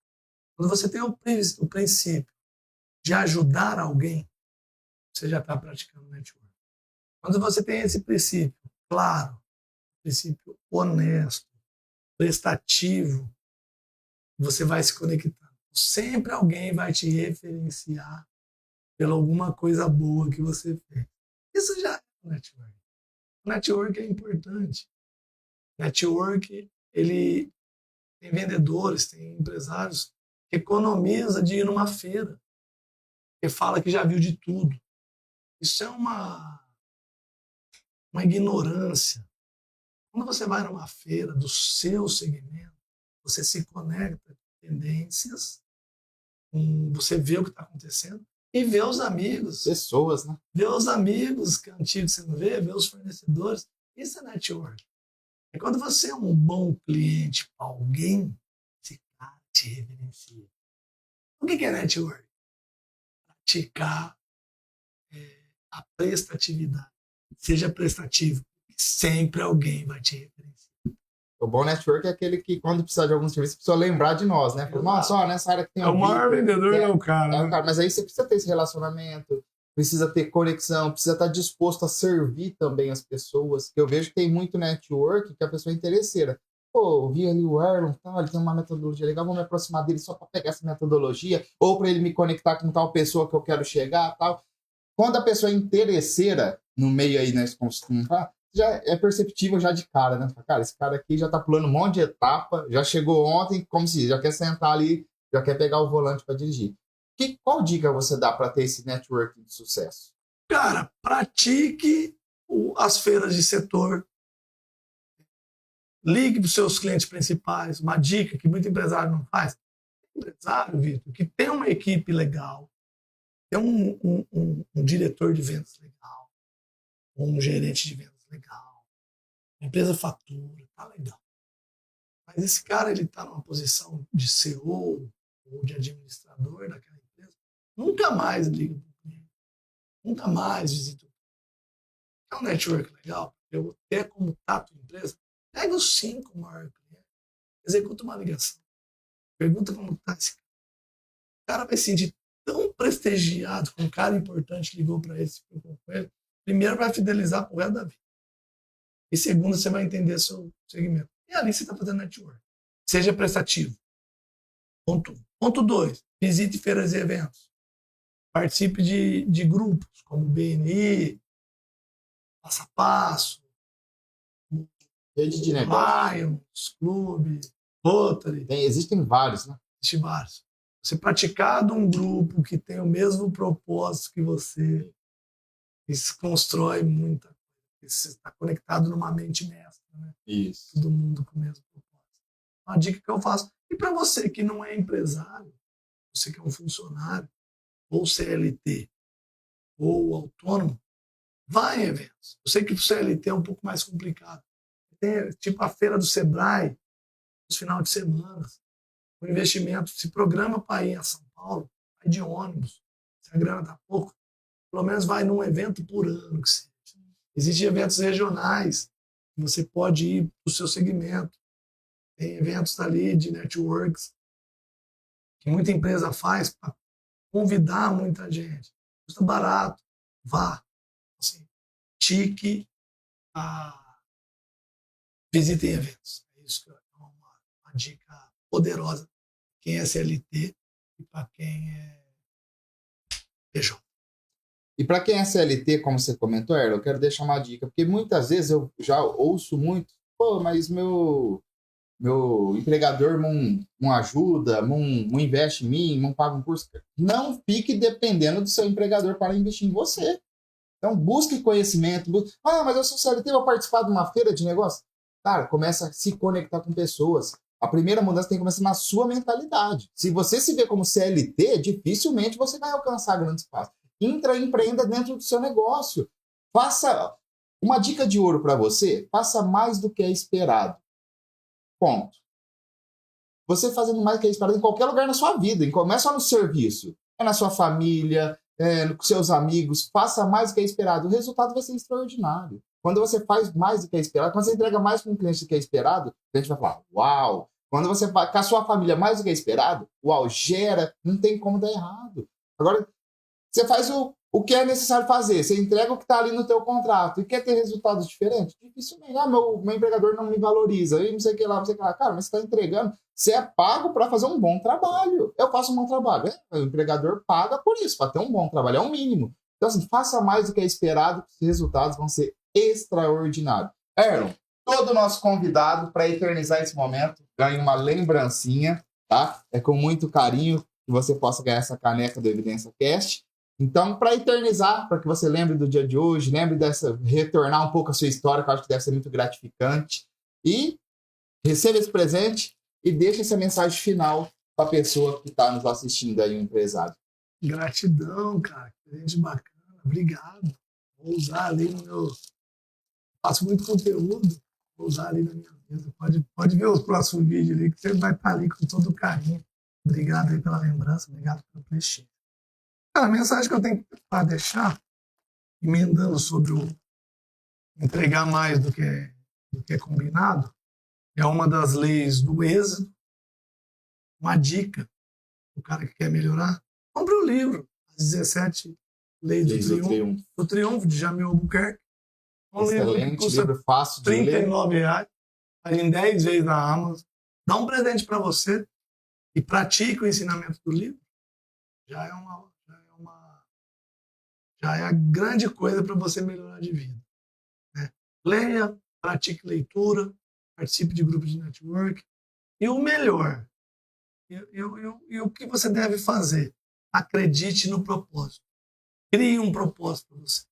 Quando você tem o princípio de ajudar alguém, você já está praticando networking. Quando você tem esse princípio claro, princípio honesto, prestativo, você vai se conectando. Sempre alguém vai te referenciar pela alguma coisa boa que você fez. Isso já é network. O network é importante. Network, ele tem vendedores, tem empresários que economiza de ir numa feira, que fala que já viu de tudo. Isso é uma ignorância. Quando você vai numa feira do seu segmento, você se conecta com tendências, você vê o que está acontecendo e vê os amigos. Pessoas, né? Vê os amigos que antigos você não vê os fornecedores. Isso é network. E quando você é um bom cliente para alguém, esse cara te reverencia. O que é network? Praticar a prestatividade. Seja prestativo. Sempre alguém vai te referenciar. O bom network é aquele que, quando precisar de algum serviço, precisa lembrar de nós, né? Fala, nossa, ó, nessa área que tem É o maior vendedor, é o cara. É o cara. Mas aí você precisa ter esse relacionamento, precisa ter conexão, precisa estar disposto a servir também as pessoas. Que eu vejo que tem muito network que a pessoa é interesseira. Pô, eu vi ali o Erlon, tal, ele tem uma metodologia legal, vou me aproximar dele só para pegar essa metodologia, ou para ele me conectar com tal pessoa que eu quero chegar, tal. Quando a pessoa é interesseira no meio aí, né, já é perceptível já de cara, né? Cara, esse cara aqui já tá pulando um monte de etapa, já chegou ontem, como se já quer sentar ali, já quer pegar o volante para dirigir. Qual dica você dá para ter esse networking de sucesso? Cara, pratique as feiras de setor. Ligue para os seus clientes principais. Uma dica que muito empresário não faz. Empresário, Vitor, que tem uma equipe legal, tem um diretor de vendas legal, um gerente de vendas legal, a empresa fatura, tá legal. Mas esse cara, ele está numa posição de CEO ou de administrador daquela empresa, Nunca mais liga para o cliente. Nunca mais visita. É um network legal. Eu até como tá a tua empresa, pega os 5 maiores clientes, executa uma ligação. Pergunta como tá esse cara. O cara vai se sentir tão prestigiado com um cara importante ligou para ele, se preocupou com ele. Primeiro, vai fidelizar pro resto da vida. E segundo, você vai entender seu segmento. E ali você está fazendo network. Seja prestativo. Ponto 1. Ponto 2. Visite feiras e eventos. Participe de grupos, como BNI, Passo a Passo, Rede de negócio. Lions, Clube, Rotary. Existem vários, né? Existem vários. Você praticar de um grupo que tem o mesmo propósito que você, isso constrói muita coisa. Você está conectado numa mente mestra, né? Isso. Todo mundo com o mesmo propósito. Uma dica que eu faço. E para você que não é empresário, você que é um funcionário, ou CLT, ou autônomo, vá em eventos. Eu sei que o CLT é um pouco mais complicado. Tem, tipo a feira do Sebrae, nos finais de semana. O investimento se programa para ir a São Paulo, vai de ônibus. Se a grana está pouco, pelo menos vai num evento por ano. Que seja. Existem eventos regionais, que você pode ir para o seu segmento. Tem eventos ali de networks, que muita empresa faz para convidar muita gente. Custa barato, vá. Assim, tique, visitem eventos. É isso que é uma dica poderosa. Quem é CLT e para quem é PJ. E para quem é CLT, como você comentou, Erlo, eu quero deixar uma dica, porque muitas vezes eu já ouço muito, pô, mas meu empregador não ajuda, não investe em mim, não paga um curso. Não fique dependendo do seu empregador para investir em você. Então, busque conhecimento. Mas eu sou CLT, vou participar de uma feira de negócio. Cara, começa a se conectar com pessoas. A primeira mudança tem que começar na sua mentalidade. Se você se vê como CLT, dificilmente você vai alcançar grandes passos. Empreenda dentro do seu negócio. Faça uma dica de ouro para você. Faça mais do que é esperado. Ponto. Você fazendo mais do que é esperado em qualquer lugar na sua vida. Não é só no serviço. É na sua família, com seus amigos. Faça mais do que é esperado. O resultado vai ser extraordinário. Quando você faz mais do que é esperado, quando você entrega mais para um cliente do que é esperado, o cliente vai falar, uau! Quando você vai com a sua família mais do que é esperado, uau, gera, não tem como dar errado. Agora, você faz o que é necessário fazer, você entrega o que está ali no teu contrato e quer ter resultados diferentes? Dificilmente. Meu empregador não me valoriza, e não sei o que lá, não sei o que lá. Cara, mas você está entregando, você é pago para fazer um bom trabalho. Eu faço um bom trabalho. O empregador paga por isso, para ter um bom trabalho, é o mínimo. Então, assim, faça mais do que é esperado, que os resultados vão ser extraordinários. Erlon, todo nosso convidado, para eternizar esse momento, ganha uma lembrancinha, tá? É com muito carinho que você possa ganhar essa caneca do Evidência Cast. Então, para eternizar, para que você lembre do dia de hoje, lembre retornar um pouco a sua história, que eu acho que deve ser muito gratificante, e receba esse presente e deixe essa mensagem final para a pessoa que está nos assistindo aí, um empresário. Gratidão, cara. Que gente bacana. Obrigado. Vou usar ali no meu... Faço muito conteúdo. Vou usar ali na minha mesa. Pode ver os próximos vídeos ali, que você vai estar ali com todo o carinho. Obrigado aí pela lembrança. Obrigado pelo prestígio. A mensagem que eu tenho para deixar, emendando sobre o entregar mais do que é combinado, é uma das leis do êxodo. Uma dica para o cara que quer melhorar. Compre o livro, As 17 Leis do Triunfo, de Jamil Albuquerque. Excelente, livro fácil de ler. R$39, faz em 10 vezes na Amazon. Dá um presente para você e pratique o ensinamento do livro. Já é a grande coisa para você melhorar de vida. Né? Leia, pratique leitura, participe de grupos de network. E o melhor, e o que você deve fazer? Acredite no propósito. Crie um propósito para você.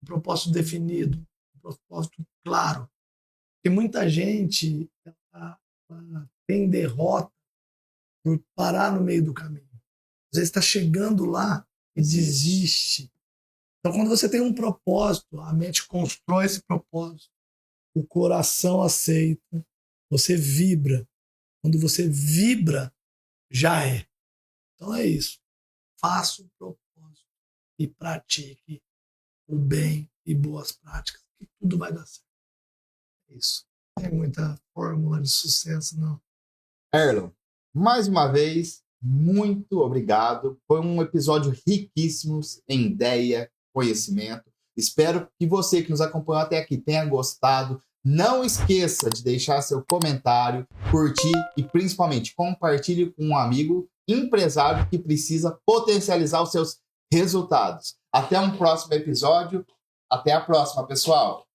Um propósito definido, um propósito claro. Porque muita gente ela tem derrota por parar no meio do caminho. Às vezes está chegando lá e desiste. Então, quando você tem um propósito, a mente constrói esse propósito, o coração aceita, você vibra. Quando você vibra, já é. Então é isso. faça o propósito e pratique o bem e boas práticas, que tudo vai dar certo. É isso. Não tem muita fórmula de sucesso, não. Erlon, mais uma vez, muito obrigado. Foi um episódio riquíssimo em ideia, conhecimento. Espero que você que nos acompanhou até aqui tenha gostado. Não esqueça de deixar seu comentário, curtir e principalmente compartilhe com um amigo empresário que precisa potencializar os seus resultados. Até um próximo episódio. Até a próxima, pessoal.